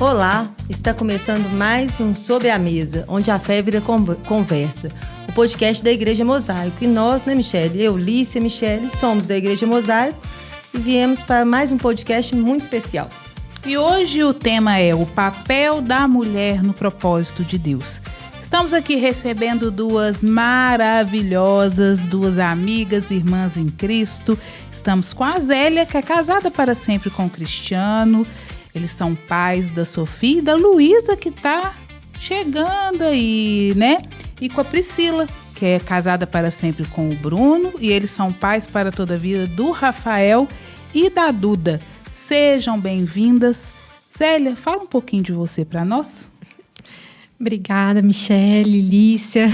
Olá, está começando mais um Sobre a Mesa, onde a fé vira conversa. O podcast da Igreja Mosaico. E nós, né, Michele? Eu, Lícia e Michele, somos da Igreja Mosaico e viemos para mais um podcast muito especial. E hoje o tema é o papel da mulher no propósito de Deus. Estamos aqui recebendo duas maravilhosas, duas amigas, irmãs em Cristo. Estamos com a Zélia, que é casada para sempre com o Cristiano. Eles são pais da Sofia e da Luísa, que está chegando aí, né? E com a Priscila, que é casada para sempre com o Bruno. E eles são pais para toda a vida do Rafael e da Duda. Sejam bem-vindas. Zélia, fala um pouquinho de você para nós. Obrigada, Michele, Lícia.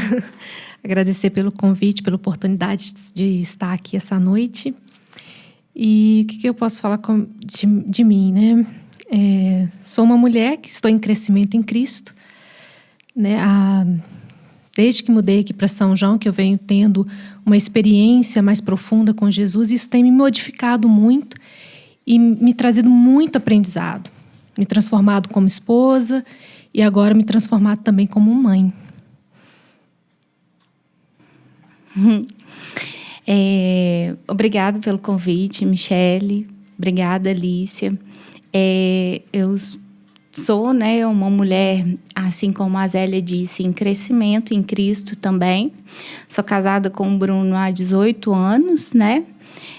Agradecer pelo convite, pela oportunidade de estar aqui essa noite. E o que eu posso falar de mim, né? Sou uma mulher que estou em crescimento em Cristo, né? Desde que mudei aqui para São João, que eu venho tendo uma experiência mais profunda com Jesus, isso tem me modificado muito e me trazido muito aprendizado, me transformado como esposa e agora me transformado também como mãe. Obrigada pelo convite, Michele. Obrigada, Lícia. Eu sou, né, uma mulher, assim como a Zélia disse, em crescimento em Cristo também. Sou casada com o Bruno há 18 anos, né?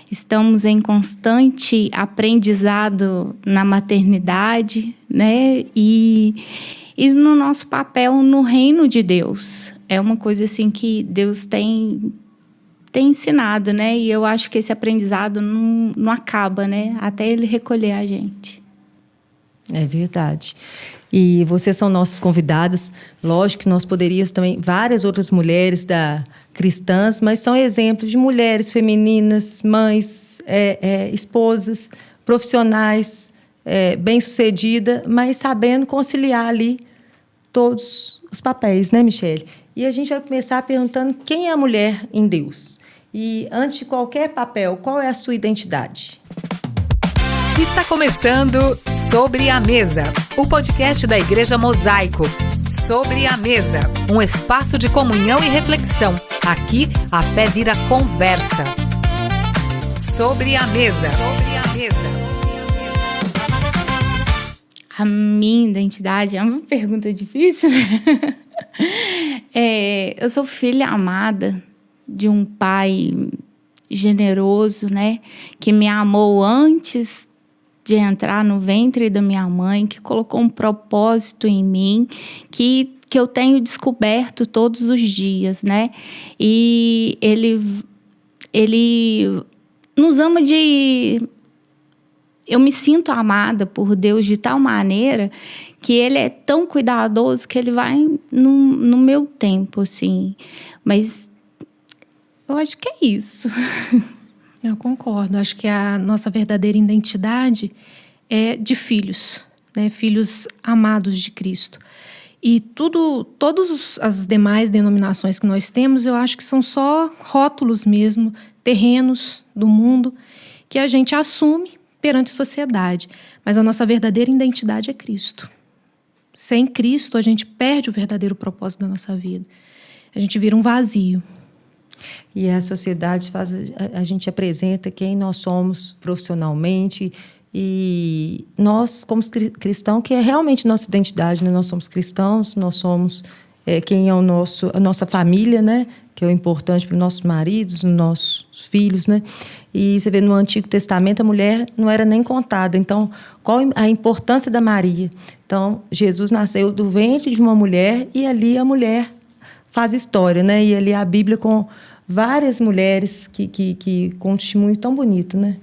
Estamos em constante aprendizado na maternidade, né? E no nosso papel no reino de Deus. É uma coisa assim que Deus tem ensinado, né? E eu acho que esse aprendizado não acaba, né? Até Ele recolher a gente. É verdade. E vocês são nossas convidadas. Lógico que nós poderíamos também, várias outras mulheres cristãs, mas são exemplos de mulheres femininas, mães, esposas, profissionais, bem-sucedidas, mas sabendo conciliar ali todos os papéis, né, Michele? E a gente vai começar perguntando quem é a mulher em Deus. E antes de qualquer papel, qual é a sua identidade? Está começando Sobre a Mesa, o podcast da Igreja Mosaico. Sobre a Mesa, um espaço de comunhão e reflexão. Aqui, a fé vira conversa. Sobre a Mesa. Sobre a Mesa. A minha identidade é uma pergunta difícil, né? Eu sou filha amada de um pai generoso, né? Que me amou antes de entrar no ventre da minha mãe, que colocou um propósito em mim, que eu tenho descoberto todos os dias, né? E ele nos ama eu me sinto amada por Deus de tal maneira que Ele é tão cuidadoso que Ele vai no meu tempo, assim. Mas eu acho que é isso. Eu concordo. Acho que a nossa verdadeira identidade é de filhos, né? Filhos amados de Cristo. E todas as demais denominações que nós temos, eu acho que são só rótulos mesmo, terrenos do mundo, que a gente assume perante a sociedade. Mas a nossa verdadeira identidade é Cristo. Sem Cristo, a gente perde o verdadeiro propósito da nossa vida. A gente vira um vazio. E a sociedade a gente apresenta quem nós somos profissionalmente e nós, como cristãos, que é realmente nossa identidade, né? Nós somos cristãos, nós somos quem é a nossa família, né? Que é o importante para os nossos maridos, os nossos filhos, né? E você vê no Antigo Testamento a mulher não era nem contada. Então, qual a importância da Maria? Então, Jesus nasceu do ventre de uma mulher e ali a mulher faz história, né? E ali a Bíblia com várias mulheres que com um testemunho tão bonito, né?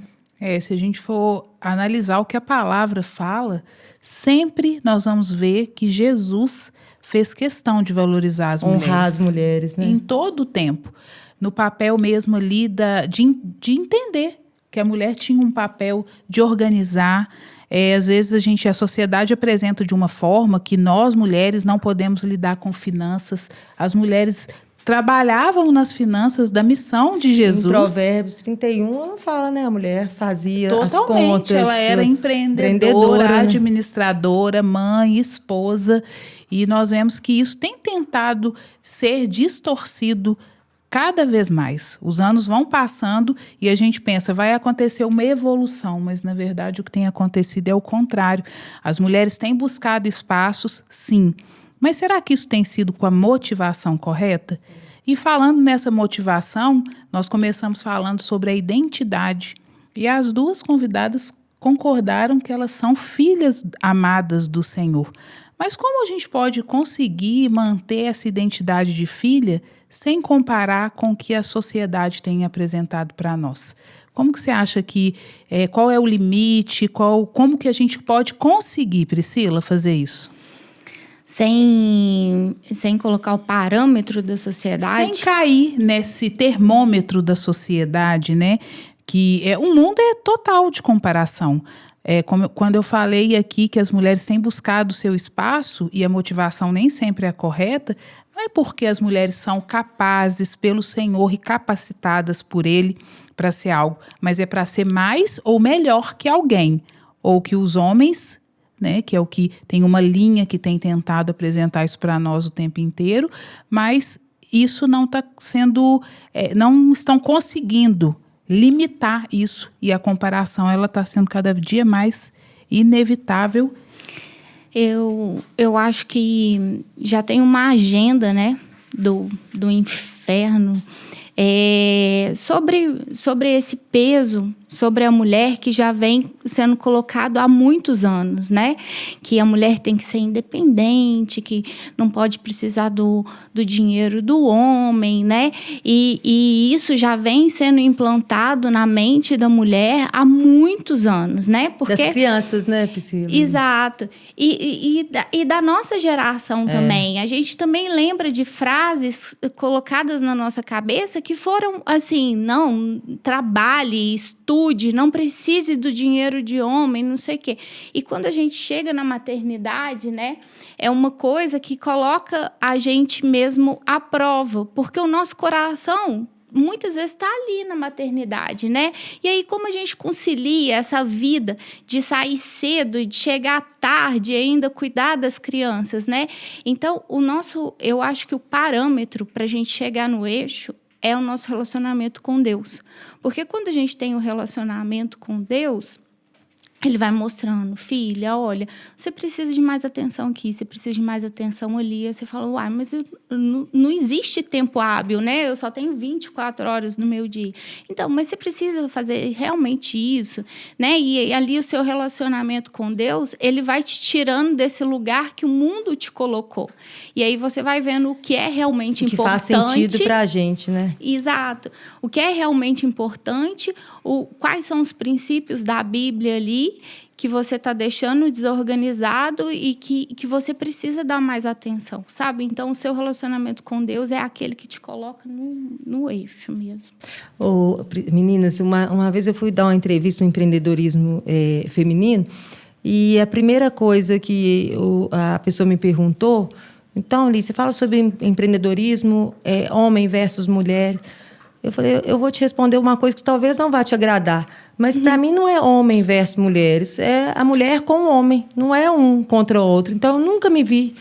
Se a gente for analisar o que a palavra fala, sempre nós vamos ver que Jesus fez questão de valorizar as mulheres. Honrar as mulheres, né? Em todo o tempo. No papel mesmo ali de entender que a mulher tinha um papel de organizar. Às vezes a sociedade apresenta de uma forma que nós, mulheres, não podemos lidar com finanças. As mulheres trabalhavam nas finanças da missão de Jesus. Em Provérbios 31, ela fala, né? A mulher fazia as Totalmente. contas. Ela era empreendedora, né? administradora, mãe, esposa. E nós vemos que isso tem tentado ser distorcido cada vez mais. Os anos vão passando e a gente pensa, vai acontecer uma evolução, mas na verdade o que tem acontecido é o contrário. As mulheres têm buscado espaços, sim, mas será que isso tem sido com a motivação correta? Sim. E falando nessa motivação, nós começamos falando sobre a identidade e as duas convidadas concordaram que elas são filhas amadas do Senhor. Mas como a gente pode conseguir manter essa identidade de filha sem comparar com o que a sociedade tem apresentado para nós? Como que você acha que, qual é o limite, como que a gente pode conseguir, Priscila, fazer isso? Sem colocar o parâmetro da sociedade? Sem cair nesse termômetro da sociedade, né? Que o mundo é total de comparação. Quando eu falei aqui que as mulheres têm buscado o seu espaço e a motivação nem sempre é a correta, não é porque as mulheres são capazes pelo Senhor e capacitadas por Ele para ser algo, mas é para ser mais ou melhor que alguém, ou que os homens, né, que é o que tem uma linha que tem tentado apresentar isso para nós o tempo inteiro, mas isso não está sendo, não estão conseguindo limitar isso, e a comparação ela está sendo cada dia mais inevitável. Eu acho que já tem uma agenda, né, do inferno sobre esse peso sobre a mulher que já vem sendo colocado há muitos anos, né? Que a mulher tem que ser independente, que não pode precisar do dinheiro do homem, né? E isso já vem sendo implantado na mente da mulher há muitos anos, né? Porque das crianças, né, Priscila? Exato. E da nossa geração também. A gente também lembra de frases colocadas na nossa cabeça que foram assim, não, trabalhe, estude, não precise do dinheiro de homem, não sei o quê. E quando a gente chega na maternidade, né, é uma coisa que coloca a gente mesmo à prova, porque o nosso coração muitas vezes está ali na maternidade, né? E aí, como a gente concilia essa vida de sair cedo e de chegar tarde e ainda cuidar das crianças, né? Então, eu acho que o parâmetro para a gente chegar no eixo é o nosso relacionamento com Deus. Porque quando a gente tem um relacionamento com Deus, Ele vai mostrando, filha, olha, você precisa de mais atenção aqui, você precisa de mais atenção ali. Aí você fala, uai, mas não existe tempo hábil, né? Eu só tenho 24 horas no meu dia. Então, mas você precisa fazer realmente isso, né? E ali o seu relacionamento com Deus, ele vai te tirando desse lugar que o mundo te colocou. E aí você vai vendo o que é realmente importante. O que faz sentido pra gente, né? Exato. O que é realmente importante, quais são os princípios da Bíblia ali que você está deixando desorganizado e que você precisa dar mais atenção, sabe? Então, o seu relacionamento com Deus é aquele que te coloca no eixo mesmo. Meninas, uma vez eu fui dar uma entrevista no empreendedorismo feminino e a primeira coisa que a pessoa me perguntou, então, Liz, você fala sobre empreendedorismo, homem versus mulher. Eu falei, eu vou te responder uma coisa que talvez não vá te agradar, mas para mim não é homem versus mulheres, é a mulher com o homem, não é um contra o outro. Então, eu nunca me vi.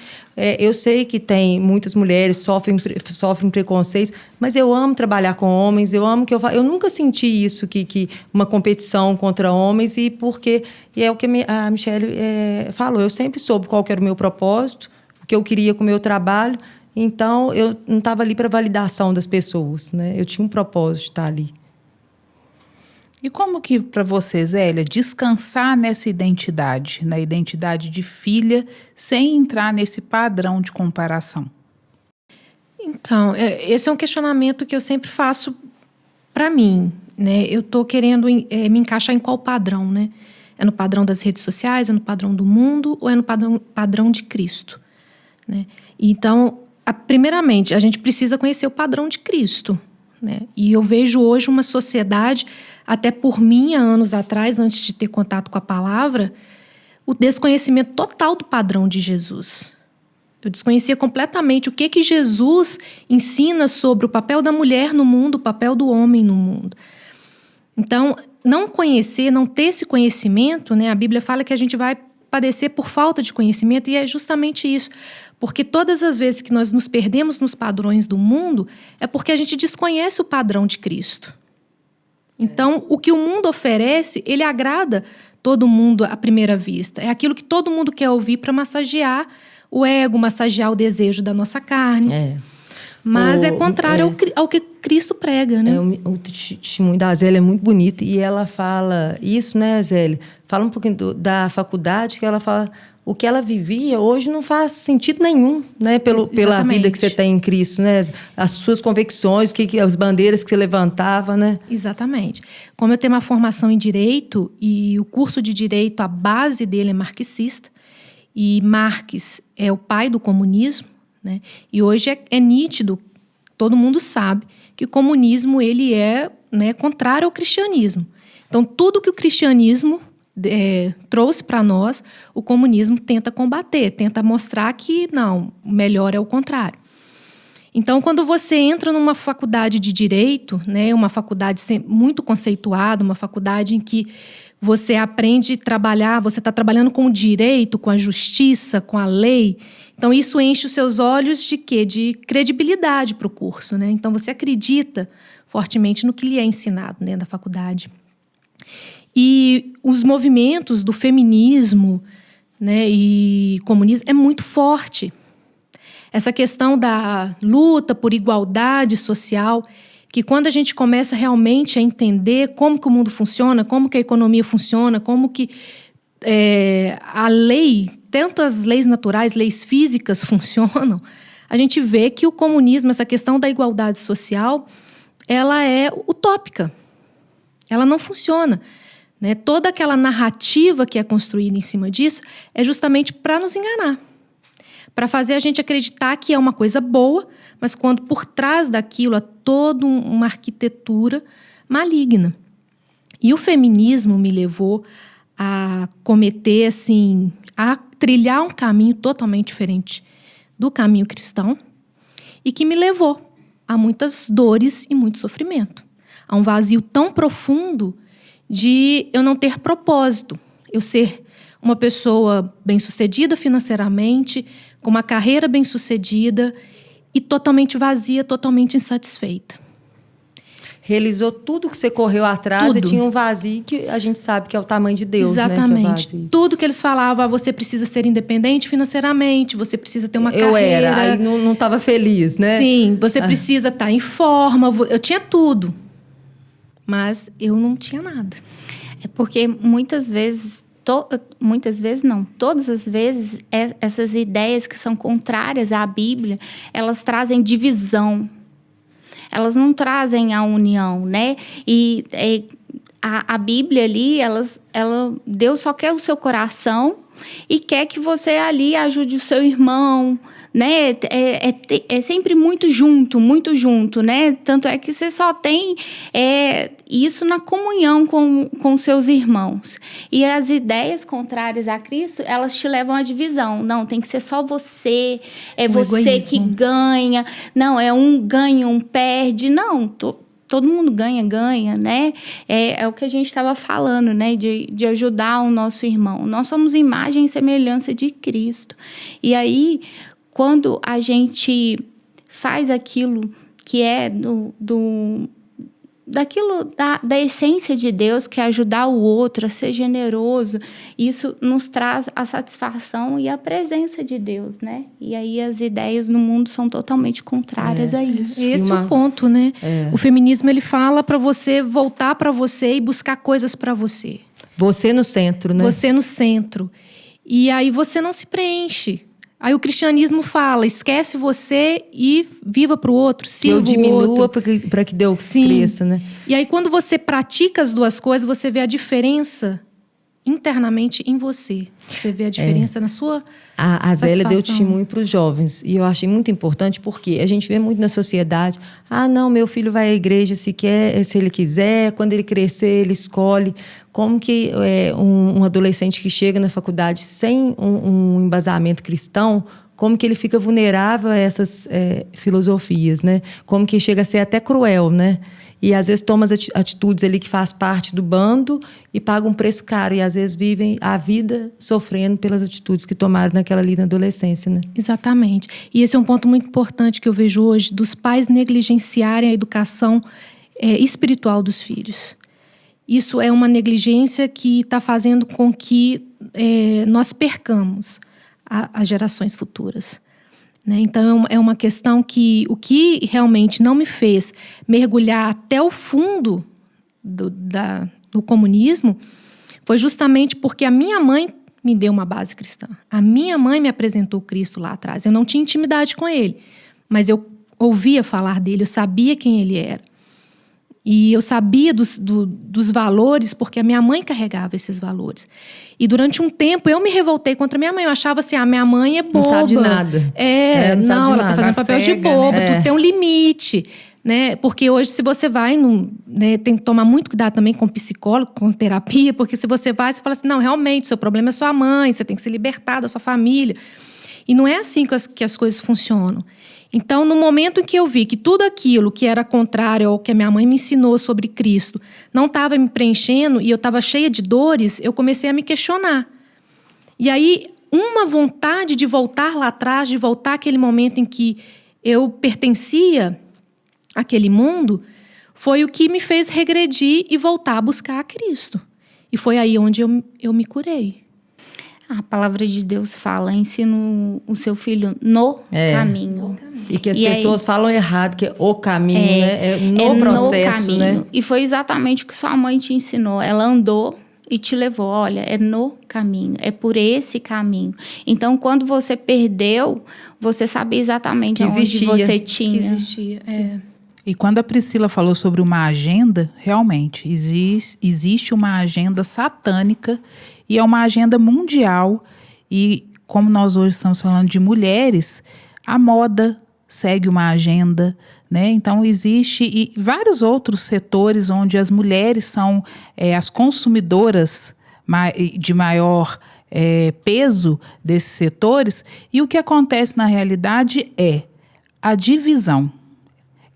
Eu sei que tem muitas mulheres sofrem preconceitos, mas eu amo trabalhar com homens, eu amo que eu nunca senti isso, que uma competição contra homens, e é o que a Michele falou, eu sempre soube qual que era o meu propósito, o que eu queria com o meu trabalho. Então, eu não estava ali para validação das pessoas, né? Eu tinha um propósito de estar ali. E como que, para você, Zélia, descansar nessa identidade, na identidade de filha, sem entrar nesse padrão de comparação? Então, esse é um questionamento que eu sempre faço para mim, né? Eu estou querendo me encaixar em qual padrão, né? É no padrão das redes sociais, é no padrão do mundo ou é no padrão de Cristo, né? Então, primeiramente, a gente precisa conhecer o padrão de Cristo, né? E eu vejo hoje uma sociedade, até por mim, há anos atrás, antes de ter contato com a palavra, o desconhecimento total do padrão de Jesus. Eu desconhecia completamente o que Jesus ensina sobre o papel da mulher no mundo, o papel do homem no mundo. Então, não conhecer, não ter esse conhecimento, né? A Bíblia fala que a gente vai padecer por falta de conhecimento, e é justamente isso. Porque todas as vezes que nós nos perdemos nos padrões do mundo, é porque a gente desconhece o padrão de Cristo. Então, o que o mundo oferece, ele agrada todo mundo à primeira vista. É aquilo que todo mundo quer ouvir para massagear o ego, massagear o desejo da nossa carne. Mas é contrário ao que Cristo prega, né? O testemunho da Zélia é muito bonito, e ela fala isso, né, Zélia? Fala um pouquinho da faculdade, que ela fala o que ela vivia hoje não faz sentido nenhum, né? Pela vida que você tem em Cristo, né? As suas convicções, as bandeiras que você levantava, né? Exatamente. Como eu tenho uma formação em Direito, e o curso de Direito, a base dele é marxista, e Marx é o pai do comunismo, né? E hoje é nítido, todo mundo sabe, que o comunismo ele é, né, contrário ao cristianismo. Então, tudo que o cristianismo trouxe para nós, o comunismo tenta combater, tenta mostrar que não, o melhor é o contrário. Então, quando você entra numa faculdade de Direito, né, uma faculdade muito conceituada, uma faculdade em que você aprende a trabalhar, você está trabalhando com o direito, com a justiça, com a lei. Então, isso enche os seus olhos de quê? De credibilidade para o curso, né? Então, você acredita fortemente no que lhe é ensinado dentro da faculdade. E os movimentos do feminismo, né, e comunismo é muito forte. Essa questão da luta por igualdade social, que quando a gente começa realmente a entender como que o mundo funciona, como que a economia funciona, como que a lei, tanto as leis naturais, leis físicas funcionam, a gente vê que o comunismo, essa questão da igualdade social, ela é utópica. Ela não funciona, né? Toda aquela narrativa que é construída em cima disso é justamente para nos enganar, para fazer a gente acreditar que é uma coisa boa, mas quando por trás daquilo há toda uma arquitetura maligna. E o feminismo me levou a cometer, assim, a trilhar um caminho totalmente diferente do caminho cristão, e que me levou a muitas dores e muito sofrimento. A um vazio tão profundo de eu não ter propósito, eu ser uma pessoa bem-sucedida financeiramente, com uma carreira bem-sucedida e totalmente vazia, totalmente insatisfeita. Realizou tudo que você correu atrás, tudo. E tinha um vazio que a gente sabe que é o tamanho de Deus. Exatamente. Né? Que é tudo que eles falavam, você precisa ser independente financeiramente, você precisa ter uma carreira. Eu era, aí não estava feliz, né? Sim, você precisa estar em forma, eu tinha tudo, mas eu não tinha nada. É porque muitas vezes não, todas as vezes, essas ideias que são contrárias à Bíblia, elas trazem divisão. Elas não trazem a união, né? E a Bíblia ali, Deus só quer o seu coração e quer que você ali ajude o seu irmão, né? É sempre muito junto, né? Tanto é que você só tem isso na comunhão com seus irmãos. E as ideias contrárias a Cristo, elas te levam à divisão. Não, tem que ser só você, você egoísmo. Que ganha. Não, um ganha, um perde. Não, todo mundo ganha, né? É o que a gente estava falando, né? De ajudar o nosso irmão. Nós somos imagem e semelhança de Cristo. E aí, quando a gente faz aquilo que é da essência de Deus, que é ajudar o outro, a ser generoso, isso nos traz a satisfação e a presença de Deus, né? E aí as ideias no mundo são totalmente contrárias a isso. Esse é o ponto, né? O feminismo, ele fala para você voltar para você e buscar coisas para você. Você no centro, né? Você no centro. E aí você não se preenche. Aí o cristianismo fala, esquece você e viva para o outro, sirva o outro. Que eu diminua para que Deus cresça, né? E aí quando você pratica as duas coisas, você vê a diferença internamente em você. Você vê a diferença na sua A Zélia deu testemunho para os jovens. E eu achei muito importante porque a gente vê muito na sociedade. Não, meu filho vai à igreja se ele quiser. Quando ele crescer, ele escolhe. Como que um adolescente que chega na faculdade sem um embasamento cristão, como que ele fica vulnerável a essas filosofias, né? Como que chega a ser até cruel, né? E às vezes toma as atitudes ali que faz parte do bando e paga um preço caro. E às vezes vivem a vida sofrendo pelas atitudes que tomaram naquela ali na adolescência, né? Exatamente. E esse é um ponto muito importante que eu vejo hoje, dos pais negligenciarem a educação espiritual dos filhos. Isso é uma negligência que está fazendo com que nós percamos as gerações futuras. Né? Então, é uma questão que o que realmente não me fez mergulhar até o fundo do comunismo foi justamente porque a minha mãe me deu uma base cristã. A minha mãe me apresentou Cristo lá atrás. Eu não tinha intimidade com ele, mas eu ouvia falar dele, eu sabia quem ele era. E eu sabia dos valores, porque a minha mãe carregava esses valores. E durante um tempo eu me revoltei contra a minha mãe. Eu achava assim, a minha mãe é boba. Não sabe de nada. Não, ela está fazendo papel de boba, né? Tu tem um limite. Né? Porque hoje, se você vai, tem que tomar muito cuidado também com psicólogo, com terapia, porque se você vai, você fala assim, não, realmente, seu problema é sua mãe, você tem que se libertar da sua família. E não é assim que as coisas funcionam. Então, no momento em que eu vi que tudo aquilo que era contrário ao que a minha mãe me ensinou sobre Cristo não estava me preenchendo e eu estava cheia de dores, eu comecei a me questionar. E aí, uma vontade de voltar lá atrás, de voltar àquele momento em que eu pertencia àquele mundo, foi o que me fez regredir e voltar a buscar a Cristo. E foi aí onde eu me curei. A palavra de Deus fala, ensina o seu filho no caminho. E que as pessoas falam errado, que é o caminho, né? É no processo, no caminho, né? E foi exatamente o que sua mãe te ensinou. Ela andou e te levou. Olha, é no caminho, é por esse caminho. Então, quando você perdeu, você sabia exatamente onde você tinha. Que existia, E quando a Priscila falou sobre uma agenda, realmente, existe uma agenda satânica e é uma agenda mundial. E como nós hoje estamos falando de mulheres, a moda segue uma agenda, né? Então, existe vários outros setores onde as mulheres são as consumidoras de maior peso desses setores. E o que acontece na realidade é a divisão.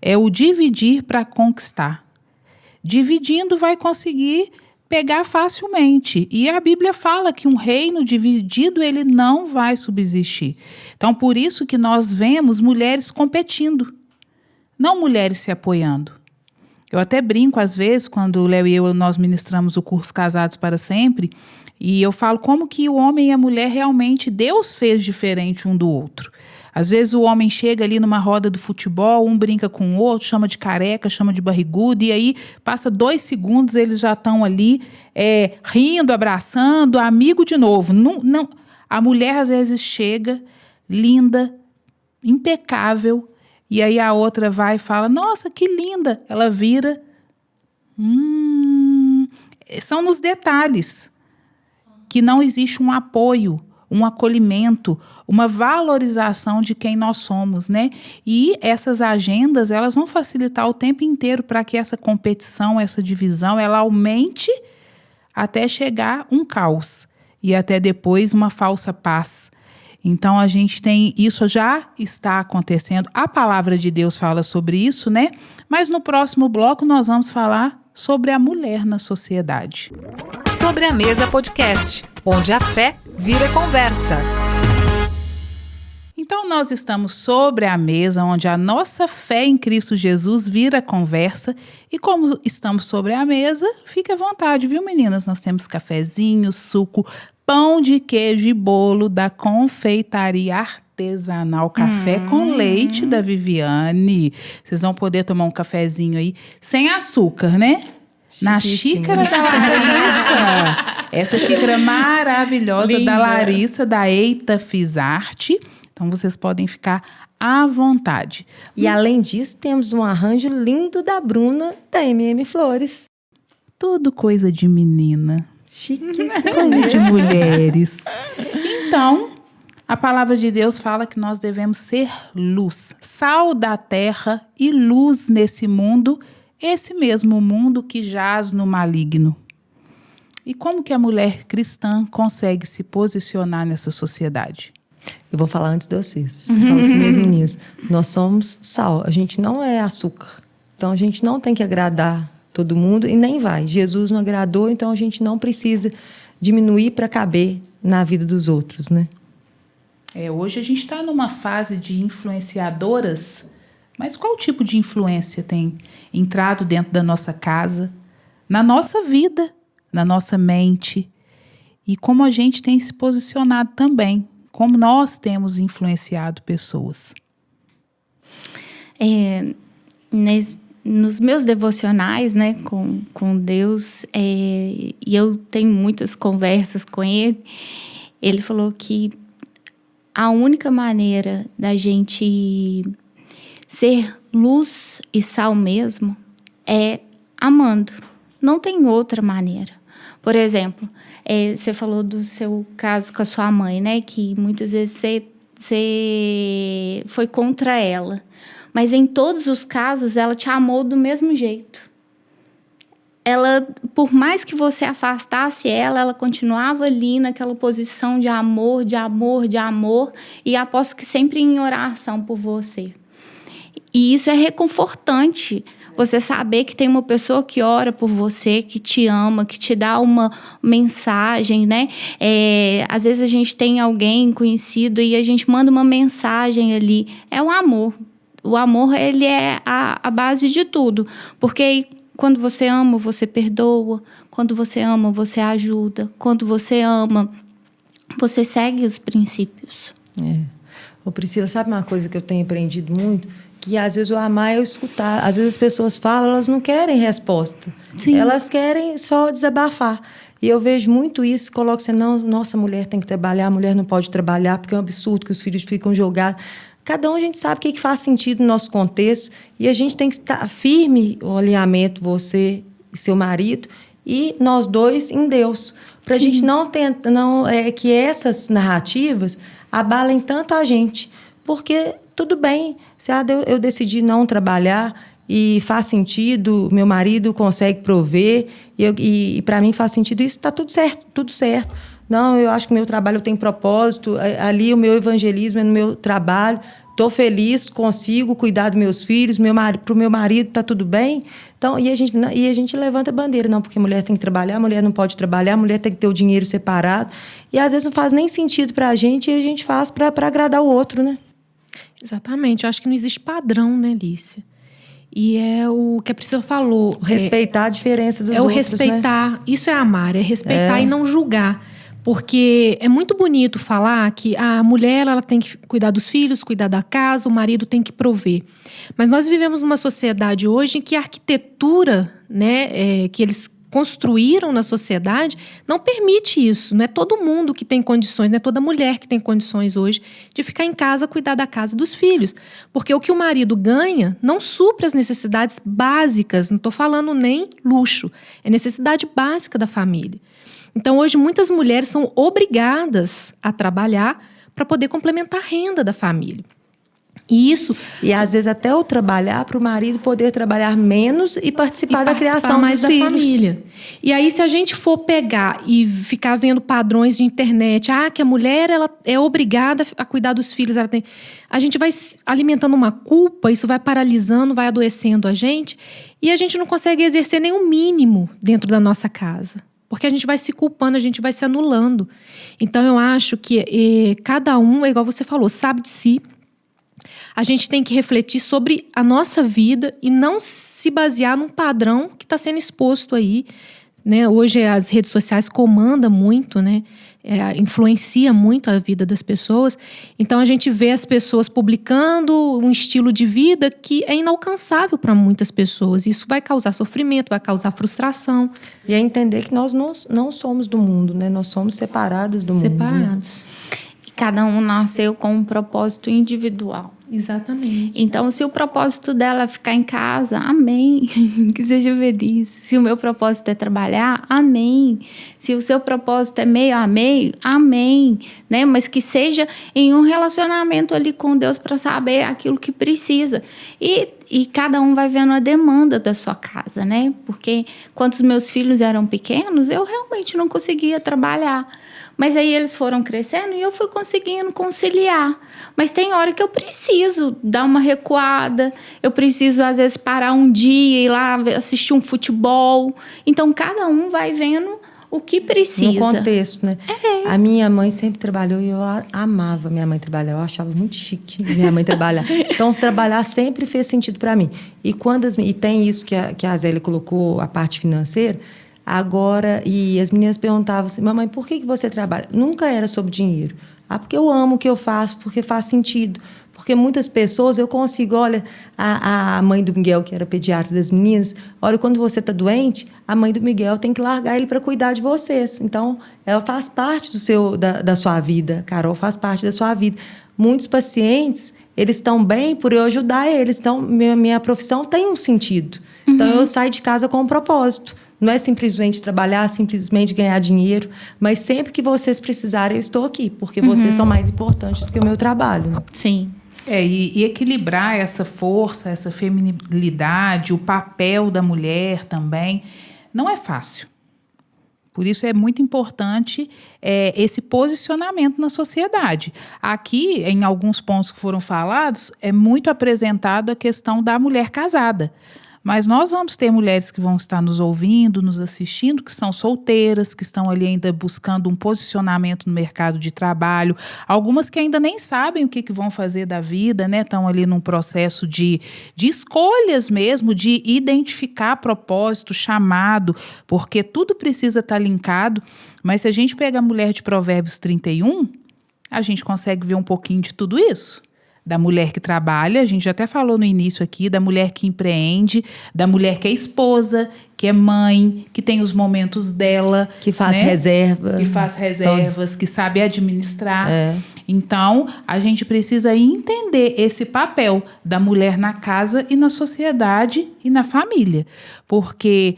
É o dividir para conquistar. Dividindo vai conseguir pegar facilmente. E a Bíblia fala que um reino dividido, ele não vai subsistir. Então, por isso que nós vemos mulheres competindo, não mulheres se apoiando. Eu até brinco, às vezes, quando o Léo e nós ministramos o curso Casados para Sempre, e eu falo como que o homem e a mulher realmente, Deus fez diferente um do outro. Às vezes o homem chega ali numa roda do futebol, um brinca com o outro, chama de careca, chama de barrigudo, e aí passa 2 segundos, eles já estão ali rindo, abraçando, amigo de novo. Não. A mulher às vezes chega, linda, impecável, e aí a outra vai e fala, nossa, que linda. Ela vira. São nos detalhes que não existe um apoio, um acolhimento, uma valorização de quem nós somos, né? E essas agendas, elas vão facilitar o tempo inteiro para que essa competição, essa divisão, ela aumente até chegar um caos e até depois uma falsa paz. Então, a gente tem, isso já está acontecendo, a palavra de Deus fala sobre isso, né? Mas no próximo bloco nós vamos falar sobre a mulher na sociedade. Sobre a Mesa Podcast, onde a fé vira conversa. Então, nós estamos sobre a mesa, onde a nossa fé em Cristo Jesus vira conversa. E como estamos sobre a mesa, fique à vontade, viu, meninas? Nós temos cafezinho, suco, pão de queijo e bolo da confeitaria artesanal Café com Leite da Viviane. Vocês vão poder tomar um cafezinho aí sem açúcar, né? Na xícara da Larissa. Essa xícara maravilhosa linda. Da Larissa, da Eita Fisarte. Então, vocês podem ficar à vontade. E, além disso, temos um arranjo lindo da Bruna, da MM Flores. Tudo coisa de menina. Chiquíssimo. Coisa de mulheres. Então, a palavra de Deus fala que nós devemos ser luz, sal da terra e luz nesse mundo, esse mesmo mundo que jaz no maligno. E como que a mulher cristã consegue se posicionar nessa sociedade? Eu vou falar antes de vocês. Eu falo com minhas meninas. Nós somos sal. A gente não é açúcar. Então, a gente não tem que agradar todo mundo e nem vai. Jesus não agradou, então a gente não precisa diminuir para caber na vida dos outros, né? Hoje a gente está numa fase de influenciadoras, mas qual tipo de influência tem entrado dentro da nossa casa, na nossa vida, na nossa mente, e como a gente tem se posicionado também, como nós temos influenciado pessoas? Nos meus devocionais, né, com Deus, e eu tenho muitas conversas com ele falou que a única maneira da gente ser luz e sal mesmo é amando. Não tem outra maneira. Por exemplo, você falou do seu caso com a sua mãe, né, que muitas vezes você foi contra ela. Mas em todos os casos, ela te amou do mesmo jeito. Ela, por mais que você afastasse ela continuava ali naquela posição de amor, de amor, de amor, e aposto que sempre em oração por você. E isso é reconfortante, você saber que tem uma pessoa que ora por você, que te ama, que te dá uma mensagem, né? Às vezes a gente tem alguém conhecido e a gente manda uma mensagem ali. É o amor. O amor, ele é a base de tudo. Porque quando você ama, você perdoa. Quando você ama, você ajuda. Quando você ama, você segue os princípios. Ô Priscila, sabe uma coisa que eu tenho aprendido muito? Que às vezes o amar é eu escutar. Às vezes as pessoas falam, elas não querem resposta. Sim. Elas querem só desabafar. E eu vejo muito isso, coloco assim, não, nossa, a mulher tem que trabalhar, a mulher não pode trabalhar, porque é um absurdo que os filhos ficam jogados. Cada um a gente sabe o que faz sentido no nosso contexto e a gente tem que estar firme o alinhamento, você e seu marido, e nós dois em Deus. Para a gente que essas narrativas abalem tanto a gente. Porque tudo bem, se eu decidi não trabalhar e faz sentido, meu marido consegue prover, e para mim faz sentido isso, está tudo certo, tudo certo. Não, eu acho que o meu trabalho tem propósito, ali o meu evangelismo é no meu trabalho, estou feliz, consigo cuidar dos meus filhos, para o meu marido está tudo bem. Então, e a gente levanta a bandeira, não, porque a mulher tem que trabalhar, a mulher não pode trabalhar, a mulher tem que ter o dinheiro separado. E às vezes não faz nem sentido para a gente e a gente faz para agradar o outro, né? Exatamente, eu acho que não existe padrão, né, Lícia? E é o que a Priscila falou. Respeitar a diferença dos outros, né? É o respeitar, isso é amar, é respeitar e não julgar. Porque é muito bonito falar que a mulher ela tem que cuidar dos filhos, cuidar da casa, o marido tem que prover. Mas nós vivemos numa sociedade hoje em que a arquitetura, né, que eles construíram na sociedade não permite isso. Não é todo mundo que tem condições, não é toda mulher que tem condições hoje de ficar em casa, cuidar da casa e dos filhos. Porque o que o marido ganha não supre as necessidades básicas, não estou falando nem luxo, é necessidade básica da família. Então, hoje, muitas mulheres são obrigadas a trabalhar para poder complementar a renda da família. E às vezes até o trabalhar para o marido poder trabalhar menos e participar da criação mais dos da filhos. Família. E aí, se a gente for pegar e ficar vendo padrões de internet, que a mulher ela é obrigada a cuidar dos filhos, a gente vai alimentando uma culpa, isso vai paralisando, vai adoecendo a gente, e a gente não consegue exercer nenhum mínimo dentro da nossa casa. Porque a gente vai se culpando, a gente vai se anulando. Então, eu acho que cada um, igual você falou, sabe de si. A gente tem que refletir sobre a nossa vida e não se basear num padrão que está sendo exposto aí, né? Hoje as redes sociais comandam muito, né? Influencia muito a vida das pessoas. Então a gente vê as pessoas publicando um estilo de vida que é inalcançável para muitas pessoas. Isso vai causar sofrimento, vai causar frustração. E é entender que nós não somos do mundo, né? Nós somos separados do mundo. Separados. E cada um nasceu com um propósito individual. Exatamente. Então, se o propósito dela é ficar em casa, amém. Que seja feliz. Se o meu propósito é trabalhar, amém. Se o seu propósito é meio a meio, amém. Né? Mas que seja em um relacionamento ali com Deus para saber aquilo que precisa. E E cada um vai vendo a demanda da sua casa, né? Porque quando os meus filhos eram pequenos, eu realmente não conseguia trabalhar. Mas aí eles foram crescendo e eu fui conseguindo conciliar. Mas tem hora que eu preciso dar uma recuada, eu preciso, às vezes, parar um dia e ir lá assistir um futebol. Então, cada um vai vendo o que precisa. No contexto, né? A minha mãe sempre trabalhou e eu amava minha mãe trabalhar. Eu achava muito chique minha mãe trabalhar. Então, trabalhar sempre fez sentido para mim. E tem isso que a Zélia colocou, a parte financeira. Agora, e as meninas perguntavam assim, mamãe, por que você trabalha? Nunca era sobre dinheiro. Porque eu amo o que eu faço, porque faz sentido. Porque muitas pessoas eu consigo, olha, a mãe do Miguel, que era pediatra das meninas, olha, quando você está doente, a mãe do Miguel tem que largar ele para cuidar de vocês. Então, ela faz parte da sua vida, Carol faz parte da sua vida. Muitos pacientes, eles estão bem por eu ajudar eles. Então, minha profissão tem um sentido. Então, eu saio de casa com um propósito. Não é simplesmente trabalhar, simplesmente ganhar dinheiro, mas sempre que vocês precisarem, eu estou aqui, porque vocês são mais importantes do que o meu trabalho. Né? Sim. E equilibrar essa força, essa feminilidade, o papel da mulher também, não é fácil. Por isso é muito importante esse posicionamento na sociedade. Aqui, em alguns pontos que foram falados, é muito apresentada a questão da mulher casada. Mas nós vamos ter mulheres que vão estar nos ouvindo, nos assistindo, que são solteiras, que estão ali ainda buscando um posicionamento no mercado de trabalho. Algumas que ainda nem sabem o que vão fazer da vida, né? Estão ali num processo de escolhas mesmo, de identificar propósito, chamado, porque tudo precisa estar linkado. Mas se a gente pega a mulher de Provérbios 31, a gente consegue ver um pouquinho de tudo isso. Da mulher que trabalha, a gente já até falou no início aqui, da mulher que empreende, da mulher que é esposa, que é mãe, que tem os momentos dela. Que faz reservas. Que sabe administrar. Então, a gente precisa entender esse papel da mulher na casa e na sociedade e na família. Porque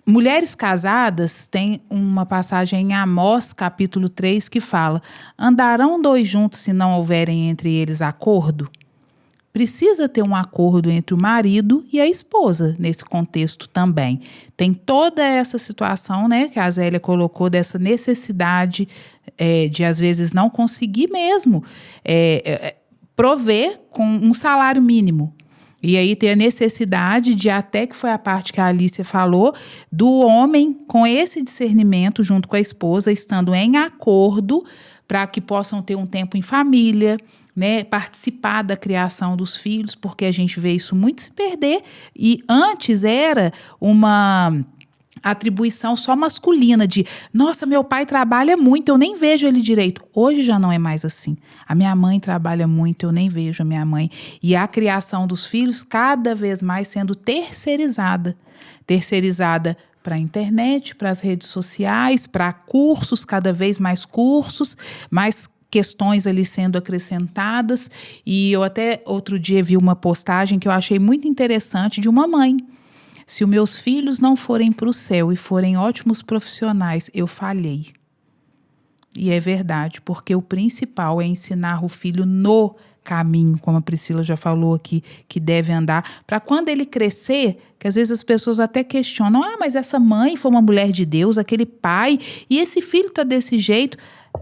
mulheres casadas, tem uma passagem em Amós, capítulo 3, que fala: andarão dois juntos se não houverem entre eles acordo? Precisa ter um acordo entre o marido e a esposa nesse contexto também. Tem toda essa situação, né, que a Zélia colocou, dessa necessidade de, às vezes, não conseguir mesmo prover com um salário mínimo. E aí tem a necessidade de, até que foi a parte que a Alícia falou, do homem com esse discernimento junto com a esposa, estando em acordo para que possam ter um tempo em família, né, participar da criação dos filhos, porque a gente vê isso muito se perder. E antes era uma atribuição só masculina de, nossa, meu pai trabalha muito, eu nem vejo ele direito. Hoje já não é mais assim. A minha mãe trabalha muito, eu nem vejo a minha mãe. E a criação dos filhos cada vez mais sendo terceirizada. Terceirizada para a internet, para as redes sociais, para cursos, cada vez mais questões ali sendo acrescentadas. E eu até outro dia vi uma postagem que eu achei muito interessante de uma mãe. Se os meus filhos não forem para o céu e forem ótimos profissionais, eu falhei. E é verdade, porque o principal é ensinar o filho no caminho, como a Priscila já falou aqui, que deve andar, para quando ele crescer, que às vezes as pessoas até questionam, mas essa mãe foi uma mulher de Deus, aquele pai, e esse filho está desse jeito.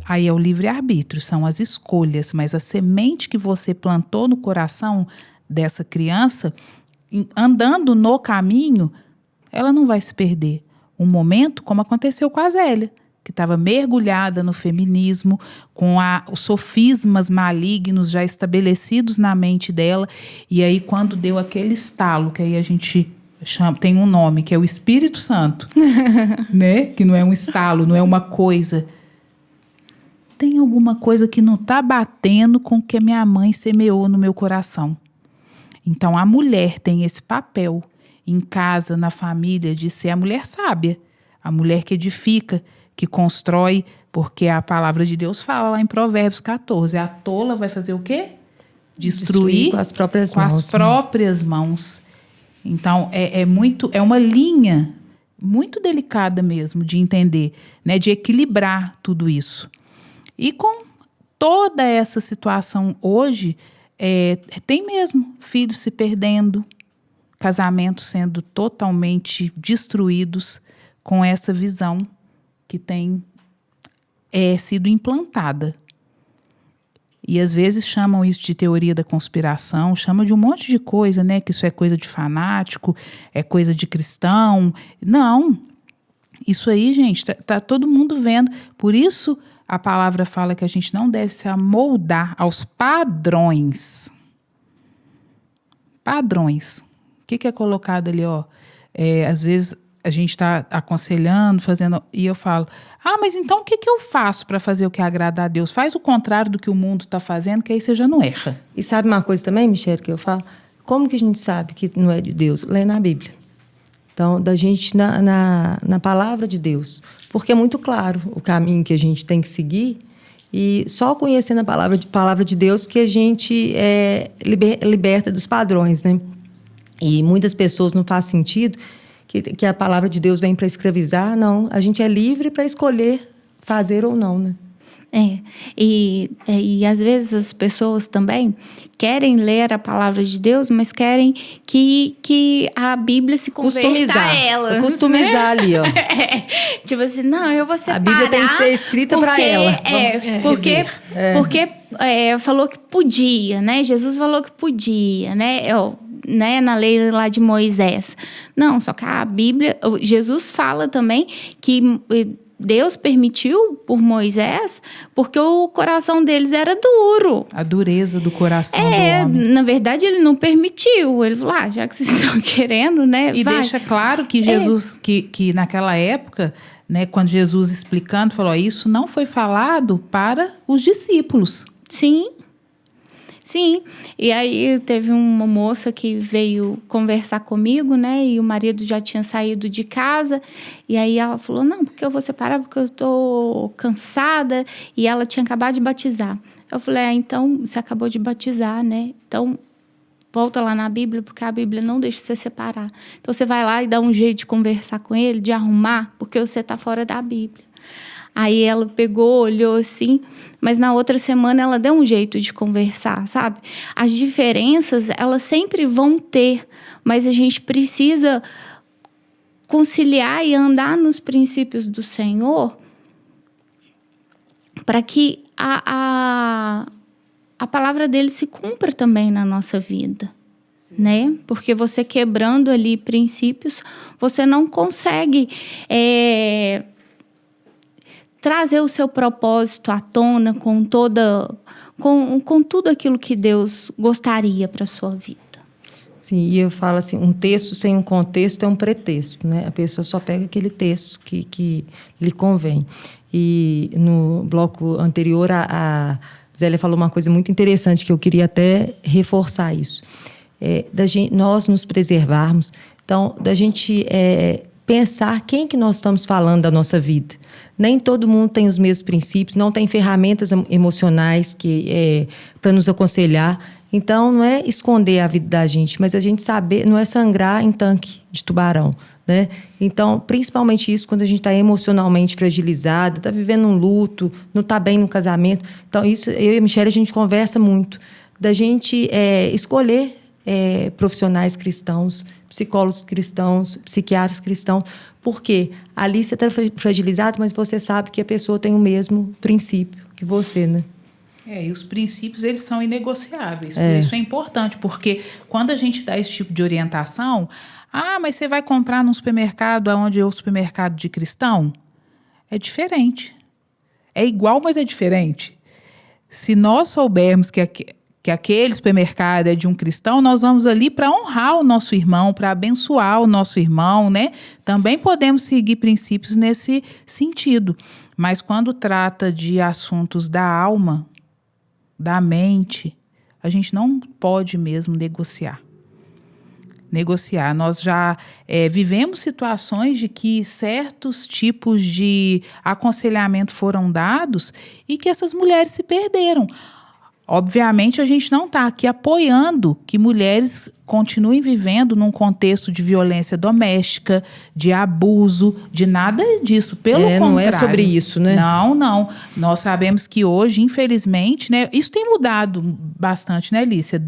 Aí é o livre-arbítrio, são as escolhas, mas a semente que você plantou no coração dessa criança, andando no caminho, ela não vai se perder. Um momento, como aconteceu com a Zélia, que estava mergulhada no feminismo, com os sofismas malignos já estabelecidos na mente dela, e aí quando deu aquele estalo, que aí a gente chama, tem um nome, que é o Espírito Santo, né? Que não é um estalo, não é uma coisa. Tem alguma coisa que não está batendo com o que a minha mãe semeou no meu coração. Então, a mulher tem esse papel em casa, na família, de ser a mulher sábia, a mulher que edifica, que constrói, porque a palavra de Deus fala lá em Provérbios 14, a tola vai fazer o quê? Destruir com as próprias com mãos. as próprias mãos. Então, é uma linha muito delicada mesmo de entender, né, de equilibrar tudo isso. E com toda essa situação hoje, tem mesmo filhos se perdendo, casamentos sendo totalmente destruídos com essa visão que tem sido implantada. E às vezes chamam isso de teoria da conspiração, chamam de um monte de coisa, né? Que isso é coisa de fanático, é coisa de cristão. Não, isso aí, gente, tá todo mundo vendo. Por isso a palavra fala que a gente não deve se amoldar aos padrões. Padrões. O que é colocado ali, ó? Às vezes a gente está aconselhando, fazendo, e eu falo, mas então o que eu faço para fazer o que agrada a Deus? Faz o contrário do que o mundo está fazendo, que aí você já não erra. E sabe uma coisa também, Michele, que eu falo? Como que a gente sabe que não é de Deus? Lê na Bíblia. Então, da gente na palavra de Deus. Porque é muito claro o caminho que a gente tem que seguir, e só conhecendo a palavra de Deus que a gente liberta dos padrões, né? E muitas pessoas não faz sentido que a palavra de Deus vem para escravizar. Não, a gente é livre para escolher fazer ou não, né? E às vezes as pessoas também querem ler a palavra de Deus, mas querem que a Bíblia se converta a elas. Customizar, né? Ali, ó. Tipo assim, não, eu vou separar. A Bíblia tem que ser escrita para ela. Porque falou que podia, né? Jesus falou que podia, né? Na lei lá de Moisés. Não, só que a Bíblia, Jesus fala também que Deus permitiu por Moisés porque o coração deles era duro. A dureza do coração do homem. Na verdade, ele não permitiu. Ele falou, já que vocês estão querendo, né? E deixa claro que Jesus, que naquela época, né, quando Jesus explicando, falou, isso não foi falado para os discípulos. Sim, e aí teve uma moça que veio conversar comigo, né? E o marido já tinha saído de casa. E aí ela falou, não, porque eu vou separar porque eu tô cansada. E ela tinha acabado de batizar. Eu falei, então você acabou de batizar, né? Então volta lá na Bíblia, porque a Bíblia não deixa você separar. Então você vai lá e dá um jeito de conversar com ele, de arrumar, porque você tá fora da Bíblia. Aí ela pegou, olhou assim, mas na outra semana ela deu um jeito de conversar, sabe? As diferenças, elas sempre vão ter, mas a gente precisa conciliar e andar nos princípios do Senhor para que a palavra dele se cumpra também na nossa vida. Né? Porque você quebrando ali princípios, você não consegue trazer o seu propósito à tona com tudo aquilo que Deus gostaria para a sua vida. Sim, e eu falo assim, um texto sem um contexto é um pretexto, né? A pessoa só pega aquele texto que lhe convém. E no bloco anterior, a Zélia falou uma coisa muito interessante que eu queria até reforçar isso. Nós nos preservarmos, então, da gente pensar quem que nós estamos falando da nossa vida. Nem todo mundo tem os mesmos princípios, não tem ferramentas emocionais para nos aconselhar. Então, não é esconder a vida da gente, mas a gente saber, não é sangrar em tanque de tubarão, né? Então, principalmente isso quando a gente está emocionalmente fragilizada, está vivendo um luto, não está bem no casamento. Então, isso, eu e a Michele, a gente conversa muito, da gente escolher profissionais cristãos, psicólogos cristãos, psiquiatras cristãos, porque ali você está fragilizado, mas você sabe que a pessoa tem o mesmo princípio que você, né? E os princípios, eles são inegociáveis. Por isso é importante, porque quando a gente dá esse tipo de orientação, mas você vai comprar num supermercado onde é o supermercado de cristão? É diferente. É igual, mas é diferente. Se nós soubermos que aquele supermercado é de um cristão, nós vamos ali para honrar o nosso irmão, para abençoar o nosso irmão, né? Também podemos seguir princípios nesse sentido. Mas quando trata de assuntos da alma, da mente, a gente não pode mesmo negociar. Nós já vivemos situações de que certos tipos de aconselhamento foram dados e que essas mulheres se perderam. obviamente a gente não está aqui apoiando que mulheres continuem vivendo num contexto de violência doméstica, de abuso, de nada disso. Pelo contrário. Não é sobre isso, né? Não. Nós sabemos que hoje, infelizmente, né, isso tem mudado bastante, né, Lícia?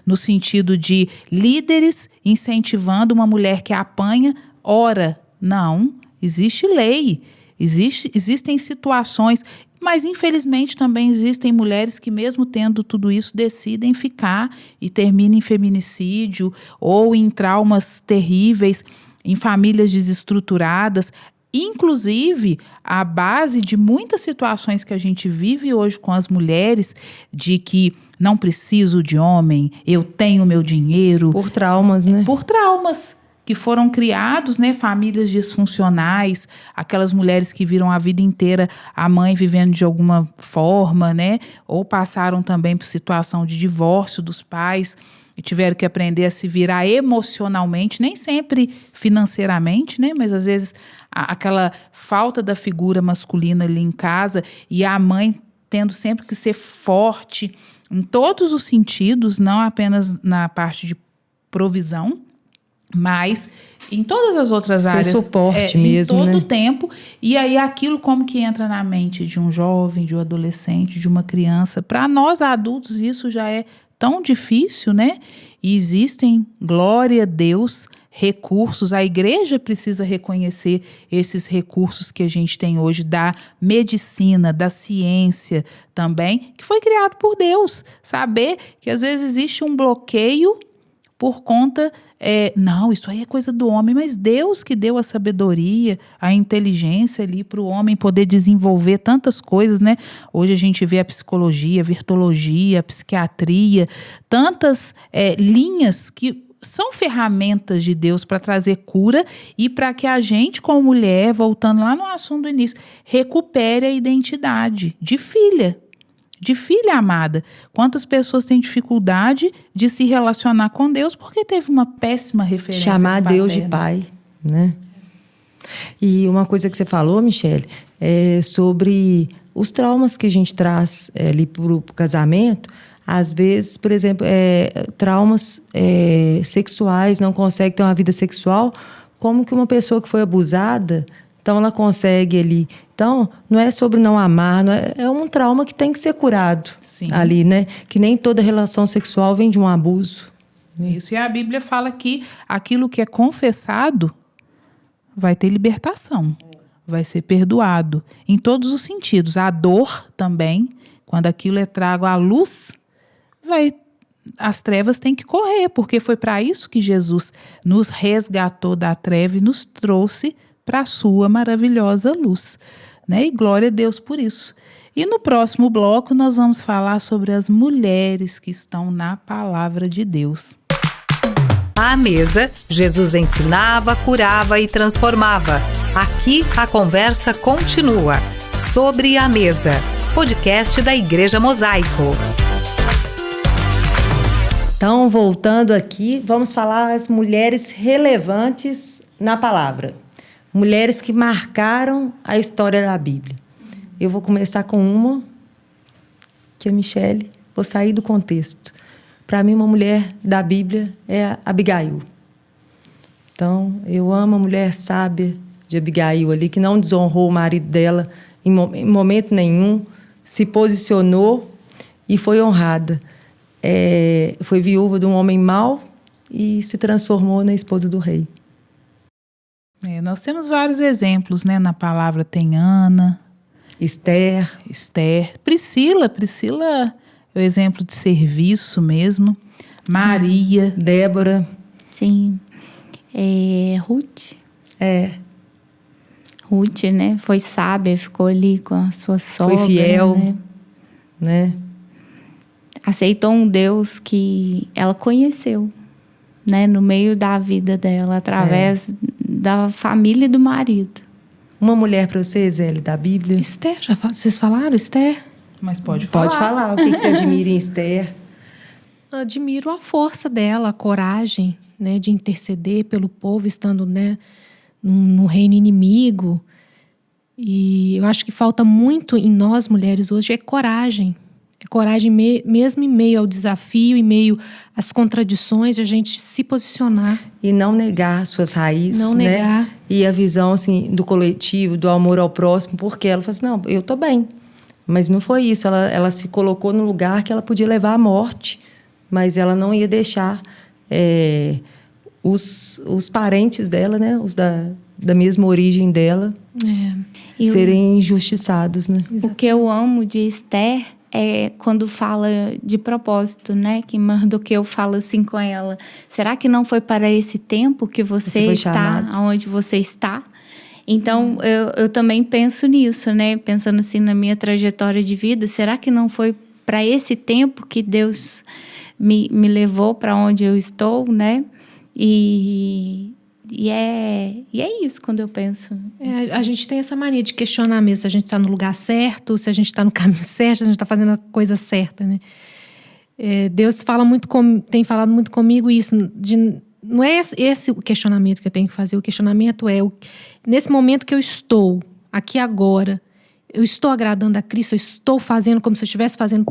No sentido de líderes incentivando uma mulher que apanha. Ora, não. Existe lei. Existem situações. Mas, infelizmente, também existem mulheres que, mesmo tendo tudo isso, decidem ficar e terminam em feminicídio ou em traumas terríveis, em famílias desestruturadas. Inclusive, a base de muitas situações que a gente vive hoje com as mulheres, de que não preciso de homem, eu tenho meu dinheiro. Por traumas, né? Por traumas. Que foram criados, né, famílias disfuncionais, aquelas mulheres que viram a vida inteira a mãe vivendo de alguma forma, né, ou passaram também por situação de divórcio dos pais e tiveram que aprender a se virar emocionalmente, nem sempre financeiramente, né, mas às vezes aquela falta da figura masculina ali em casa e a mãe tendo sempre que ser forte em todos os sentidos, não apenas na parte de provisão, mas em todas as outras áreas. Ser suporte mesmo, em todo né? o tempo. E aí aquilo como que entra na mente de um jovem, de um adolescente, de uma criança. Para nós adultos isso já é tão difícil, né? E existem, glória a Deus, recursos. A igreja precisa reconhecer esses recursos que a gente tem hoje da medicina, da ciência também, que foi criado por Deus. Saber que às vezes existe um bloqueio por conta, não, isso aí é coisa do homem, mas Deus que deu a sabedoria, a inteligência ali para o homem poder desenvolver tantas coisas, né? Hoje a gente vê a psicologia, a virtologia, a psiquiatria, tantas linhas que são ferramentas de Deus para trazer cura e para que a gente, como mulher, voltando lá no assunto do início, recupere a identidade de filha amada. Quantas pessoas têm dificuldade de se relacionar com Deus porque teve uma péssima referência Chamar paterna. Deus de pai, né? E uma coisa que você falou, Michele, é sobre os traumas que a gente traz ali para o casamento. Às vezes, por exemplo, traumas sexuais, não consegue ter uma vida sexual. Como que uma pessoa que foi abusada, então ela consegue ali. Então, não é sobre não amar, é um trauma que tem que ser curado. Sim. Ali, né? Que nem toda relação sexual vem de um abuso. Isso, e a Bíblia fala que aquilo que é confessado vai ter libertação, vai ser perdoado. Em todos os sentidos. A dor também, quando aquilo é trago à luz, as trevas têm que correr, porque foi para isso que Jesus nos resgatou da treva e nos trouxe para a sua maravilhosa luz, né? E glória a Deus por isso. E no próximo bloco nós vamos falar sobre as mulheres que estão na palavra de Deus. À mesa, Jesus ensinava, curava e transformava. Aqui a conversa continua. Sobre a Mesa, podcast da Igreja Mosaico. Então, voltando aqui, vamos falar as mulheres relevantes na palavra. Mulheres que marcaram a história da Bíblia. Eu vou começar com uma, que é a Michele. Vou sair do contexto. Para mim, uma mulher da Bíblia é a Abigail. Então, eu amo a mulher sábia de Abigail ali, que não desonrou o marido dela em momento nenhum, se posicionou e foi honrada. Foi viúva de um homem mau e se transformou na esposa do rei. Nós temos vários exemplos, né? Na palavra tem Ana, Esther, Priscila é o exemplo de serviço mesmo. Maria, Débora. Sim. Ruth. Ruth, né? Foi sábia, ficou ali com a sua sogra. Foi fiel, né? Aceitou um Deus que ela conheceu, né? No meio da vida dela, através da família e do marido. Uma mulher para você, Zélia, da Bíblia? Esther, vocês falaram Esther? mas pode falar. Pode falar. O que você admira em Esther? Admiro a força dela, a coragem, né, de interceder pelo povo, estando, né, no reino inimigo. E eu acho que falta muito em nós, mulheres, hoje, coragem. É coragem mesmo em meio ao desafio, em meio às contradições, a gente se posicionar. E não negar suas raízes, Não né? negar. E a visão, assim, do coletivo, do amor ao próximo, porque ela falou assim, não, eu tô bem. Mas não foi isso, ela se colocou no lugar que ela podia levar à morte, mas ela não ia deixar os parentes dela, né? Os da mesma origem dela, serem injustiçados, né? O que eu amo de Esther é quando fala de propósito, né? Que Mardoqueu fala assim com ela: será que não foi para esse tempo que você está chamado. onde você está? Então, eu também penso nisso, né? Pensando assim na minha trajetória de vida, será que não foi para esse tempo que Deus me levou para onde eu estou, né? E é isso quando eu penso. A gente tem essa mania de questionar mesmo se a gente está no lugar certo, se a gente está no caminho certo, se a gente está fazendo a coisa certa, né? Deus tem falado muito comigo isso, não é esse o questionamento que eu tenho que fazer, o questionamento é, nesse momento que eu estou, aqui agora, eu estou agradando a Cristo, eu estou fazendo como se eu estivesse fazendo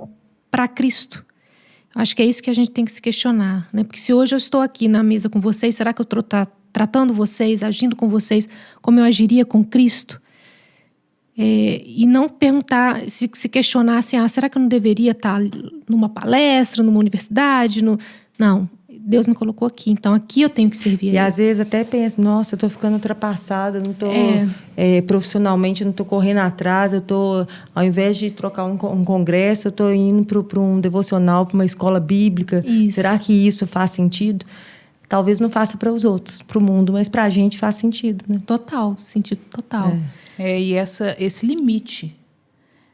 para Cristo. Acho que é isso que a gente tem que se questionar, né? Porque se hoje eu estou aqui na mesa com vocês, será que eu estou tratando vocês, agindo com vocês como eu agiria com Cristo? E não perguntar, se questionar assim, será que eu não deveria estar numa palestra, numa universidade? Não, Deus me colocou aqui, então aqui eu tenho que servir. E às vezes até pensa, nossa, eu estou ficando ultrapassada, não estou profissionalmente, não estou correndo atrás, ao invés de trocar um congresso, eu estou indo para um devocional, para uma escola bíblica. Isso. Será que isso faz sentido? Talvez não faça para os outros, para o mundo, mas para a gente faz sentido, né? Total, sentido total. E esse limite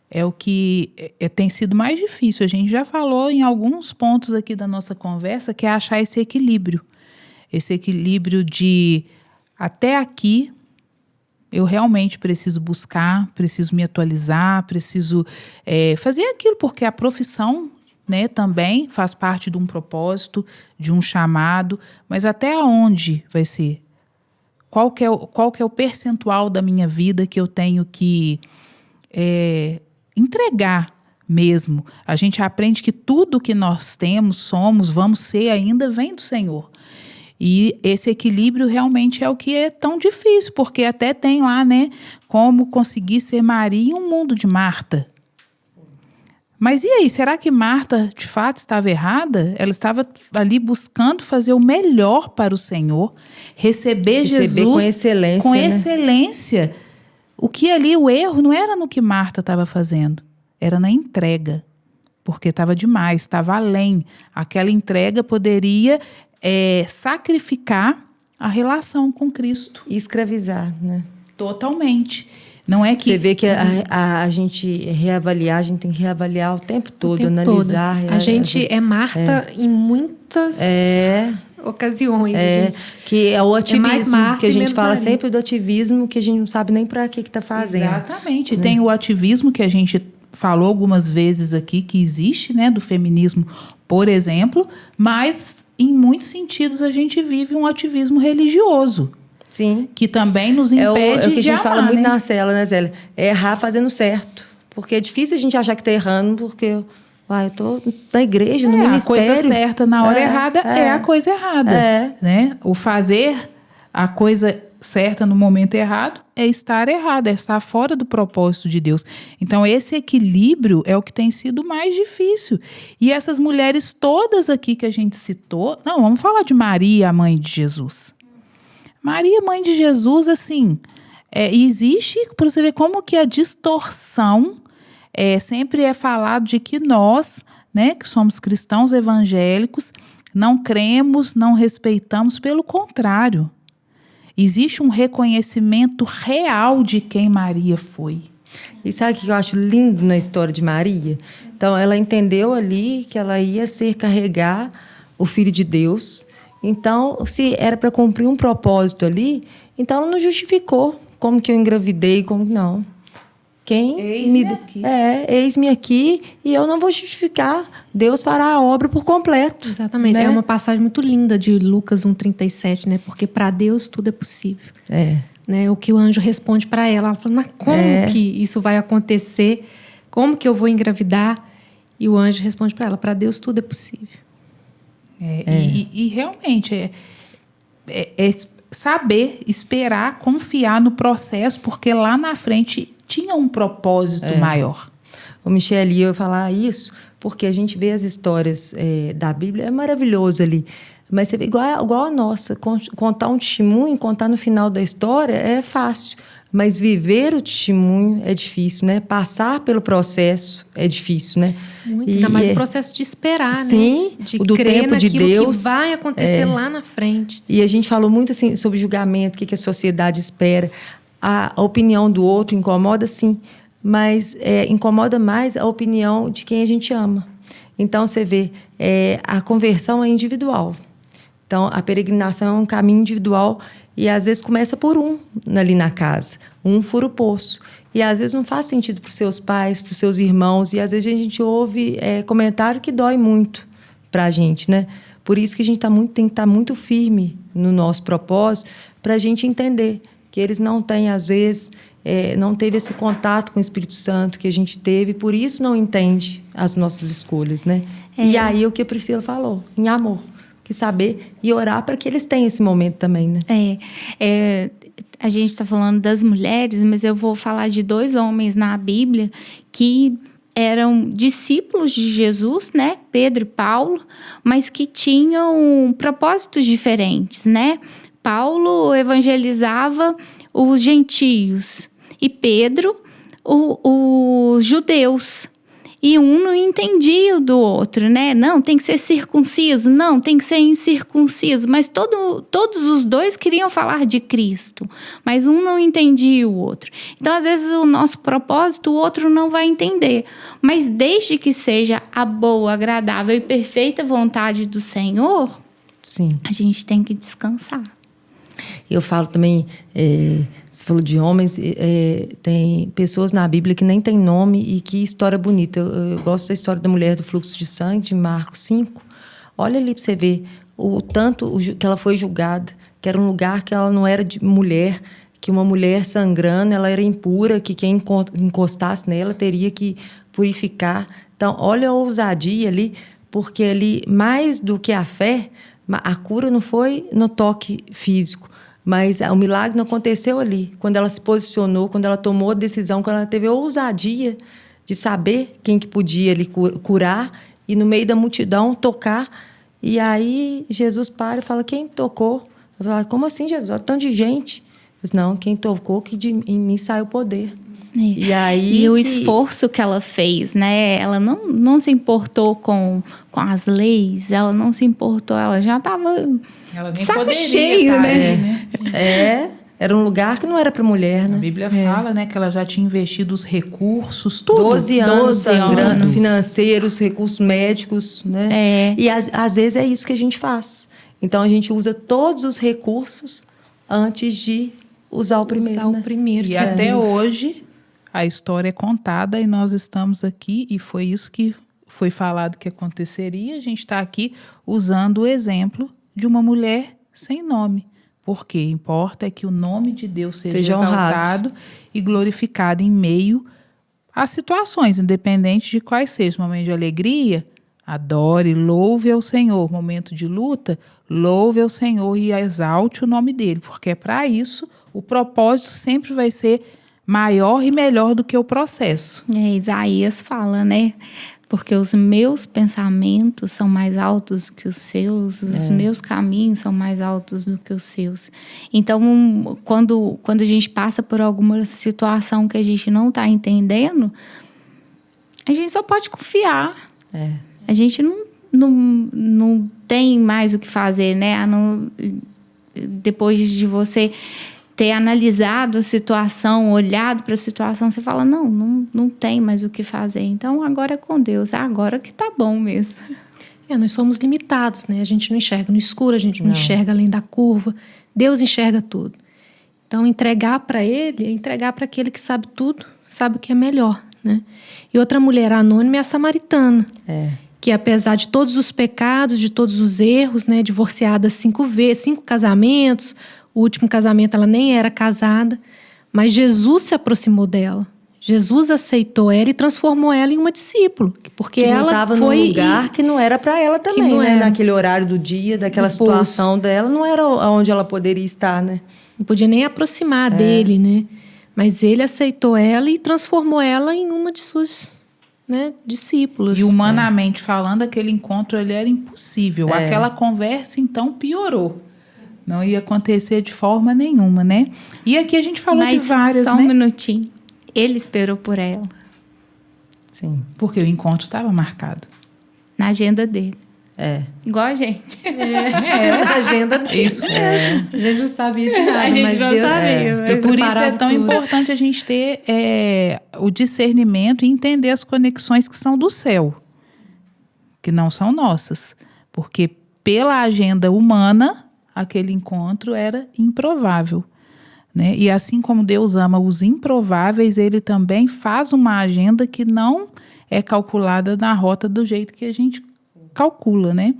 é o que tem sido mais difícil. A gente já falou em alguns pontos aqui da nossa conversa, que é achar esse equilíbrio. Esse equilíbrio de até aqui eu realmente preciso buscar, preciso me atualizar, preciso fazer aquilo, porque a profissão, né, também faz parte de um propósito, de um chamado, mas até onde vai ser? Qual que é o percentual da minha vida que eu tenho que entregar mesmo? A gente aprende que tudo que nós temos, somos, vamos ser ainda, vem do Senhor. E esse equilíbrio realmente é o que é tão difícil, porque até tem lá, né, como conseguir ser Maria em um mundo de Marta. Mas e aí, será que Marta, de fato, estava errada? Ela estava ali buscando fazer o melhor para o Senhor, receber Jesus com excelência. Com né? excelência. O que ali, o erro, não era no que Marta estava fazendo, era na entrega, porque estava demais, estava além. Aquela entrega poderia sacrificar a relação com Cristo. E escravizar, né? Totalmente. Não é que... Você vê que a gente reavaliar, a gente tem que reavaliar o tempo todo, analisar. A gente é Marta em muitas ocasiões. Que é o ativismo, Marta, que a gente fala Maria. sempre do ativismo, que a gente não sabe nem para que está fazendo. Exatamente. Né? Tem o ativismo que a gente falou algumas vezes aqui, que existe, né, do feminismo, por exemplo, mas em muitos sentidos a gente vive um ativismo religioso. Sim. Que também nos impede é o que a gente amar, fala muito né? na cela, né, Zélia? É errar fazendo certo. Porque é difícil a gente achar que está errando, porque eu estou na igreja, no ministério. A coisa certa na hora errada é a coisa errada. Né? O fazer a coisa certa no momento errado é estar errado, é estar fora do propósito de Deus. Então, esse equilíbrio é o que tem sido mais difícil. E essas mulheres todas aqui que a gente citou... Não, vamos falar de Maria, a mãe de Jesus. Maria, mãe de Jesus, assim, existe, para você ver como que a distorção sempre é falado de que nós, né, que somos cristãos evangélicos, não cremos, não respeitamos, pelo contrário. Existe um reconhecimento real de quem Maria foi. E sabe o que eu acho lindo na história de Maria? Então, ela entendeu ali que ela ia carregar o Filho de Deus. Então, se era para cumprir um propósito ali, então ela não justificou como que eu engravidei, como não. Eis-me aqui e eu não vou justificar. Deus fará a obra por completo. Exatamente. Né? É uma passagem muito linda de Lucas 1,37, né? Porque para Deus tudo é possível. Né? O que o anjo responde para ela. Ela fala, mas como que isso vai acontecer? Como que eu vou engravidar? E o anjo responde para ela: para Deus tudo é possível. E realmente é saber esperar, confiar no processo, porque lá na frente tinha um propósito maior. Ô, Michele, eu ia falar isso porque a gente vê as histórias da Bíblia, é maravilhoso ali. Mas você vê, igual a nossa, contar um testemunho, contar no final da história é fácil. Mas viver o testemunho é difícil, né? Passar pelo processo é difícil, né? Muito, ainda mais o processo de esperar, sim, né? De do crer tempo de naquilo Deus. que vai acontecer lá na frente. E a gente falou muito assim, sobre julgamento, o que a sociedade espera. A opinião do outro incomoda, sim, mas incomoda mais a opinião de quem a gente ama. Então, você vê, a conversão é individual. Então, a peregrinação é um caminho individual e, às vezes, começa por um ali na casa. Um fura o poço. E, às vezes, não faz sentido para os seus pais, para os seus irmãos. E, às vezes, a gente ouve comentário que dói muito para a gente, né? Por isso que a gente tem que estar muito firme no nosso propósito para a gente entender que eles não têm, às vezes, não teve esse contato com o Espírito Santo que a gente teve, por isso não entende as nossas escolhas, né? E aí, o que a Priscila falou, em amor. Que saber e orar para que eles tenham esse momento também, né? A gente está falando das mulheres, mas eu vou falar de 2 homens na Bíblia que eram discípulos de Jesus, né? Pedro e Paulo, mas que tinham propósitos diferentes, né? Paulo evangelizava os gentios e Pedro os judeus. E um não entendia o do outro, né? Não, tem que ser circunciso. Não, tem que ser incircunciso. Mas todos os 2 queriam falar de Cristo. Mas um não entendia o outro. Então, às vezes, o nosso propósito, o outro não vai entender. Mas desde que seja a boa, agradável e perfeita vontade do Senhor, sim, a gente tem que descansar. Eu falo também, você falou de homens, tem pessoas na Bíblia que nem tem nome e que história bonita. Eu gosto da história da mulher do fluxo de sangue, de Marcos 5. Olha ali para você ver o tanto que ela foi julgada, que era um lugar que ela não era de mulher, que uma mulher sangrando, ela era impura, que quem encostasse nela teria que purificar. Então, olha a ousadia ali, porque ali, mais do que a fé, a cura não foi no toque físico, mas o milagre não aconteceu ali. Quando ela se posicionou, quando ela tomou a decisão, quando ela teve a ousadia de saber quem que podia ali curar e no meio da multidão tocar. E aí Jesus para e fala: quem tocou? Eu falo: como assim, Jesus? Olha tanto de gente. Eu disse: não, quem tocou, que em mim sai o poder. E o esforço que ela fez, né? Ela não se importou com as leis, ela não se importou, ela já estava saco cheio, né? Era um lugar que não era para mulher, né? A Bíblia fala, né, que ela já tinha investido os recursos, tudo. 12 anos sangrando, financeiros, recursos médicos, né? E às vezes é isso que a gente faz. Então a gente usa todos os recursos antes de usar o primeiro. E até hoje a história é contada e nós estamos aqui, e foi isso que foi falado que aconteceria. A gente está aqui usando o exemplo de uma mulher sem nome. Porque importa é que o nome de Deus seja exaltado e glorificado em meio às situações, independente de quais sejam. Momento de alegria, adore, louve ao Senhor. Momento de luta, louve ao Senhor e exalte o nome dele. Porque é para isso, o propósito sempre vai ser maior e melhor do que o processo. Isaías fala, né? Porque os meus pensamentos são mais altos que os seus, os meus caminhos são mais altos do que os seus. Então, quando a gente passa por alguma situação que a gente não está entendendo, a gente só pode confiar. A gente não tem mais o que fazer, né? Depois de você ter analisado a situação, olhado para a situação, você fala: não tem mais o que fazer. Então, agora é com Deus. Agora que tá bom mesmo. Nós somos limitados, né? A gente não enxerga no escuro, a gente não enxerga além da curva. Deus enxerga tudo. Então, entregar para Ele é entregar para aquele que sabe tudo, sabe o que é melhor, né? E outra mulher anônima é a samaritana. Que apesar de todos os pecados, de todos os erros, né? Divorciada 5 vezes, 5 casamentos... O último casamento ela nem era casada, mas Jesus se aproximou dela. Jesus aceitou ela e transformou ela em uma discípula. Porque Que não ela estava foi num lugar que não era para ela também, não né? era. Naquele horário do dia, daquela No situação dela, não era onde ela poderia estar, né? não podia nem aproximar dele, né? Mas ele aceitou ela e transformou ela em uma de suas, né, discípulas. E humanamente falando, aquele encontro ali era impossível. Aquela conversa, então, piorou. Não ia acontecer de forma nenhuma, né? E aqui a gente falou de várias, só um né? minutinho. Ele esperou por ela, Sim. Porque o encontro estava marcado. na agenda dele. É. Igual a gente. A agenda dele. Isso mesmo. A gente não sabia de nada, A gente mas não Deus sabia, mas E por isso é preparava tão tudo. importante a gente ter o discernimento e entender as conexões que são do céu, que não são nossas. Porque pela agenda humana, aquele encontro era improvável, né? E assim como Deus ama os improváveis, Ele também faz uma agenda que não é calculada na rota do jeito que a gente calcula, né?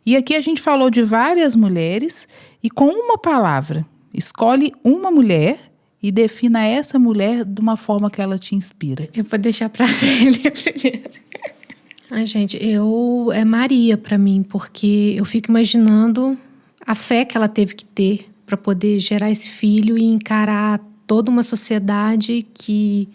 E aqui a gente falou de várias mulheres e com uma palavra. Escolhe uma mulher e defina essa mulher de uma forma que ela te inspira. Eu vou deixar pra ele primeiro. Ai, gente, é Maria para mim, porque eu fico imaginando a fé que ela teve que ter para poder gerar esse filho e encarar toda uma sociedade que,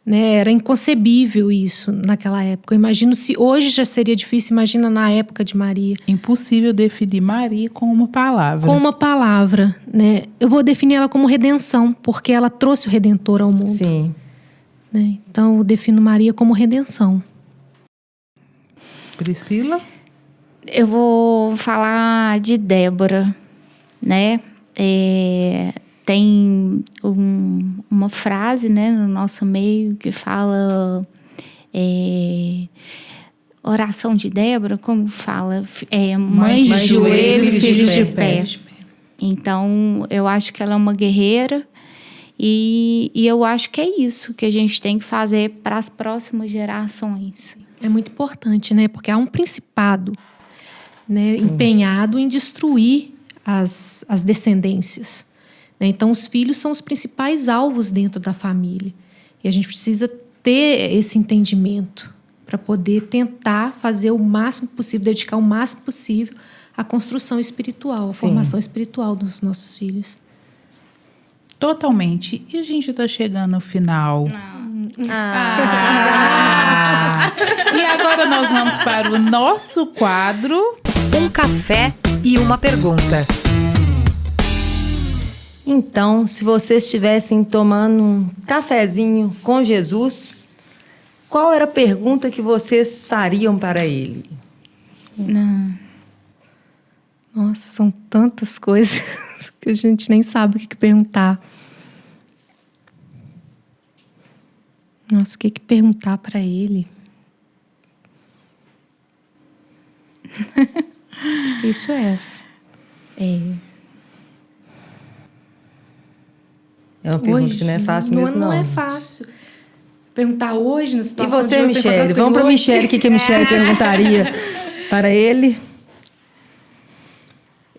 né, era inconcebível isso naquela época. Eu imagino, se hoje já seria difícil, imagina na época de Maria. Impossível definir Maria com uma palavra. Com uma palavra, né? Eu vou definir ela como redenção, porque ela trouxe o Redentor ao mundo. Sim. Né? Então, eu defino Maria como redenção. Priscila? Eu vou falar de Débora, né? Tem uma frase, né, no nosso meio que fala oração de Débora, como fala? Mãe de joelho, filhos de pé. Então, eu acho que ela é uma guerreira e eu acho que é isso que a gente tem que fazer para as próximas gerações. É muito importante, né? Porque há um principado, né, empenhado em destruir as descendências. Né? Então, os filhos são os principais alvos dentro da família. E a gente precisa ter esse entendimento para poder tentar fazer o máximo possível, dedicar o máximo possível à construção espiritual, à formação espiritual dos nossos filhos. Totalmente. E a gente está chegando no final. E agora nós vamos para o nosso quadro. Um café e uma pergunta. Então, se vocês estivessem tomando um cafezinho com Jesus, qual era a pergunta que vocês fariam para ele? Nossa, são tantas coisas que a gente nem sabe o que perguntar. Nossa, o que perguntar para ele? Difícil é essa. É uma pergunta que não é fácil mesmo, não. Não é fácil. Perguntar hoje, na E situação você, de Michele? encontrar as Vamos para a coisas hoje. Michele. O que a Michele perguntaria para ele?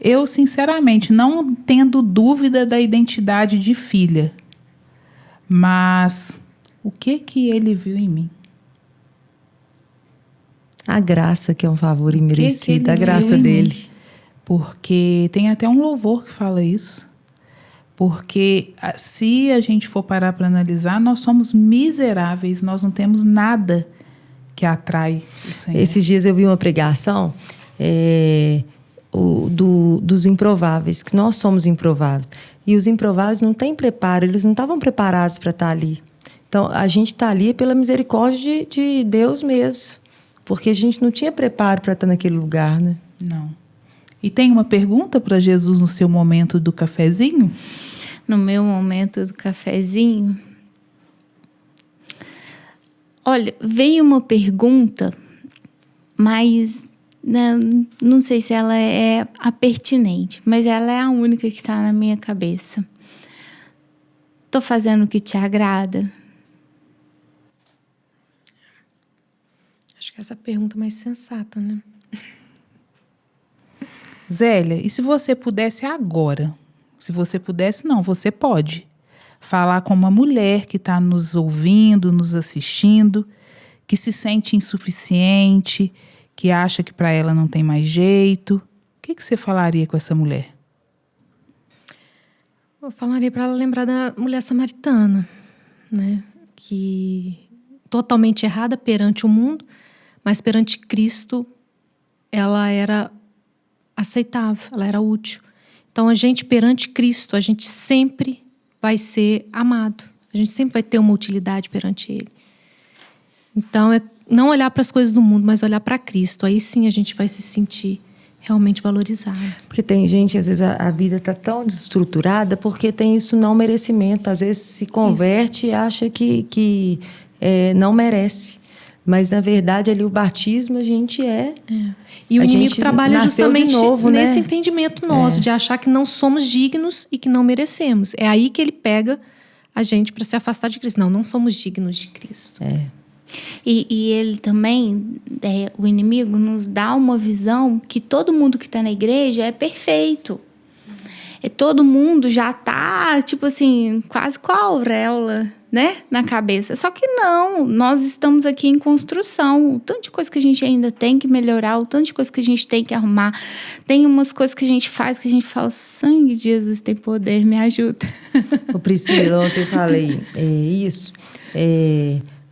Eu, sinceramente, não tendo dúvida da identidade de filha. Mas o que ele viu em mim? A graça, que é um favor ele imerecido, a viu graça em mim? dele. Porque tem até um louvor que fala isso. Porque se a gente for parar para analisar, nós somos miseráveis, nós não temos nada que atrai o Senhor. Esses dias eu vi uma pregação dos improváveis, que nós somos improváveis. E os improváveis não têm preparo, eles não estavam preparados para estar ali. Então, a gente está ali pela misericórdia de Deus mesmo. Porque a gente não tinha preparo para estar naquele lugar, né? Não. E tem uma pergunta para Jesus no seu momento do cafezinho? No meu momento do cafezinho, olha, veio uma pergunta, mas não sei se ela é a pertinente, mas ela é a única que está na minha cabeça. Tô fazendo o que te agrada? Acho que essa é a pergunta mais sensata, né? Zélia, e se você pudesse agora? Se você pudesse, não, você pode. falar com uma mulher que está nos ouvindo, nos assistindo, que se sente insuficiente, que acha que para ela não tem mais jeito. O que você falaria com essa mulher? Eu falaria para ela lembrar da mulher samaritana, né? Que totalmente errada perante o mundo, mas perante Cristo ela era aceitável, ela era útil. Então, a gente perante Cristo, a gente sempre vai ser amado. A gente sempre vai ter uma utilidade perante Ele. Então, é não olhar para as coisas do mundo, mas olhar para Cristo. Aí sim a gente vai se sentir realmente valorizado. Porque tem gente, às vezes a vida está tão desestruturada porque tem isso não merecimento. Às vezes se converte e acha que não merece. Mas, na verdade, ali o batismo a gente E o inimigo trabalha justamente novo, nesse né? entendimento nosso, de achar que não somos dignos e que não merecemos. É aí que ele pega a gente para se afastar de Cristo. Não somos dignos de Cristo. E ele também, o inimigo, nos dá uma visão que todo mundo que está na igreja é perfeito. Todo mundo já está, tipo assim, quase com a auréola, né, na cabeça. Só que não, nós estamos aqui em construção. O tanto de coisa que a gente ainda tem que melhorar, o tanto de coisa que a gente tem que arrumar. Tem umas coisas que a gente faz que a gente fala, sangue de Jesus tem poder, me ajuda. Ô Priscila, ontem eu falei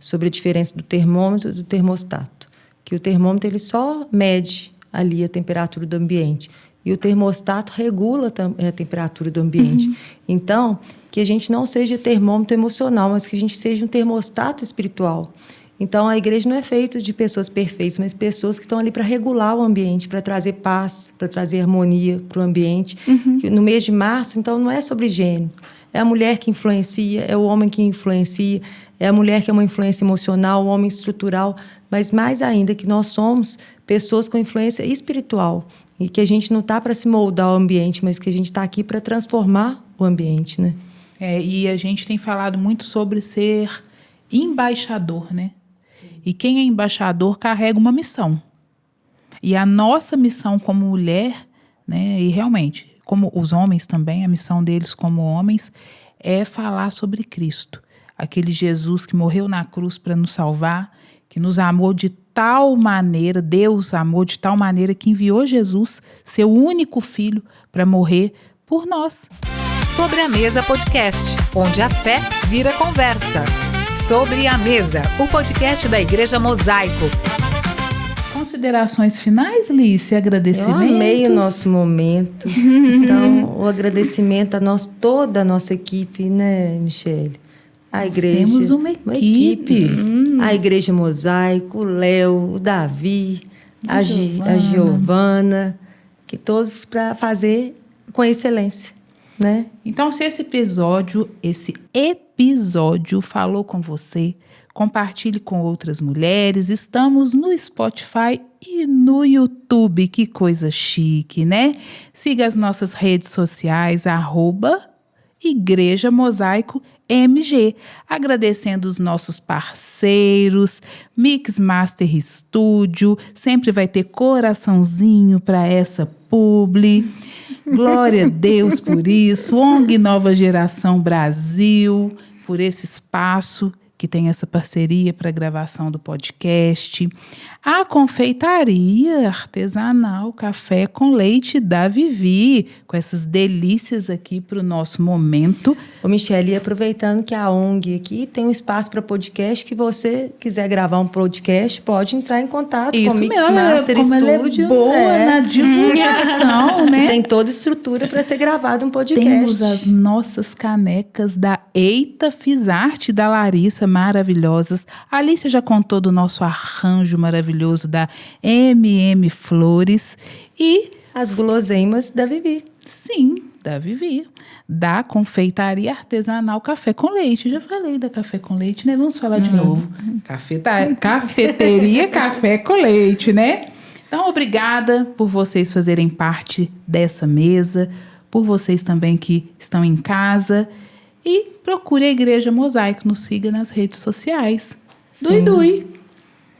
sobre a diferença do termômetro e do termostato. Que o termômetro ele só mede ali a temperatura do ambiente. E o termostato regula a temperatura do ambiente. Então, que a gente não seja termômetro emocional, mas que a gente seja um termostato espiritual. Então, a igreja não é feita de pessoas perfeitas, mas pessoas que estão ali para regular o ambiente, para trazer paz, para trazer harmonia para o ambiente. No mês de março, então, não é sobre gênero. É a mulher que influencia, é o homem que influencia, é a mulher que é uma influência emocional, o homem estrutural, mas mais ainda que nós somos pessoas com influência espiritual e que a gente não está para se moldar o ambiente, mas que a gente está aqui para transformar o ambiente, né? E a gente tem falado muito sobre ser embaixador, né? E quem é embaixador carrega uma missão. E a nossa missão como mulher, né, e realmente, como os homens também, a missão deles como homens é falar sobre Cristo. Aquele Jesus que morreu na cruz para nos salvar, que nos amou de tal maneira, Deus amou de tal maneira que enviou Jesus, seu único filho, para morrer por nós. Sobre a Mesa Podcast, onde a fé vira conversa. Sobre a Mesa, o podcast da Igreja Mosaico. Considerações finais, Lícia? Agradecimentos? Eu amei o nosso momento. Então, o agradecimento a toda a nossa equipe, né, Michele? A igreja, temos uma equipe. A Igreja Mosaico, o Léo, o Davi, a Giovana, que todos para fazer com excelência, né? Então, se esse episódio falou com você, compartilhe com outras mulheres. Estamos no Spotify e no YouTube. Que coisa chique, né? Siga as nossas redes sociais, @Igreja Mosaico MG, agradecendo os nossos parceiros, Mix Master Studio, sempre vai ter coraçãozinho para essa publi. Glória a Deus por isso, ONG Nova Geração Brasil, por esse espaço que tem essa parceria para a gravação do podcast. A confeitaria artesanal Café com Leite da Vivi, com essas delícias aqui para o nosso momento. Ô Michele, aproveitando que a ONG aqui tem um espaço para podcast, que você quiser gravar um podcast, pode entrar em contato com o Mix Master Studio. Ela é boa na divulgação, né? Tem toda a estrutura para ser gravado um podcast. Temos as nossas canecas da Eita Fiz Arte, da Larissa, maravilhosas. A Alicia já contou do nosso arranjo maravilhoso da MM Flores e as guloseimas da Vivi. Sim, da Vivi. Da confeitaria artesanal Café com Leite. Já falei da Café com Leite, né? Vamos falar de novo. Cafeteria Café com Leite, né? Então, obrigada por vocês fazerem parte dessa mesa, por vocês também que estão em casa. E procure a Igreja Mosaico, nos siga nas redes sociais. Sim. Dui.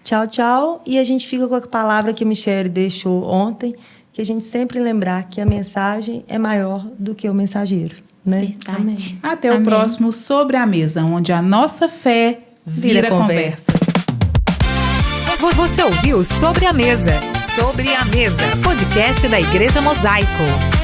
Tchau, tchau. E a gente fica com a palavra que a Michele deixou ontem, que a gente sempre lembrar que a mensagem é maior do que o mensageiro, né? Verdade. Até o Amém. próximo Sobre a Mesa, onde a nossa fé vira conversa. Você ouviu Sobre a Mesa. Sobre a Mesa, podcast da Igreja Mosaico.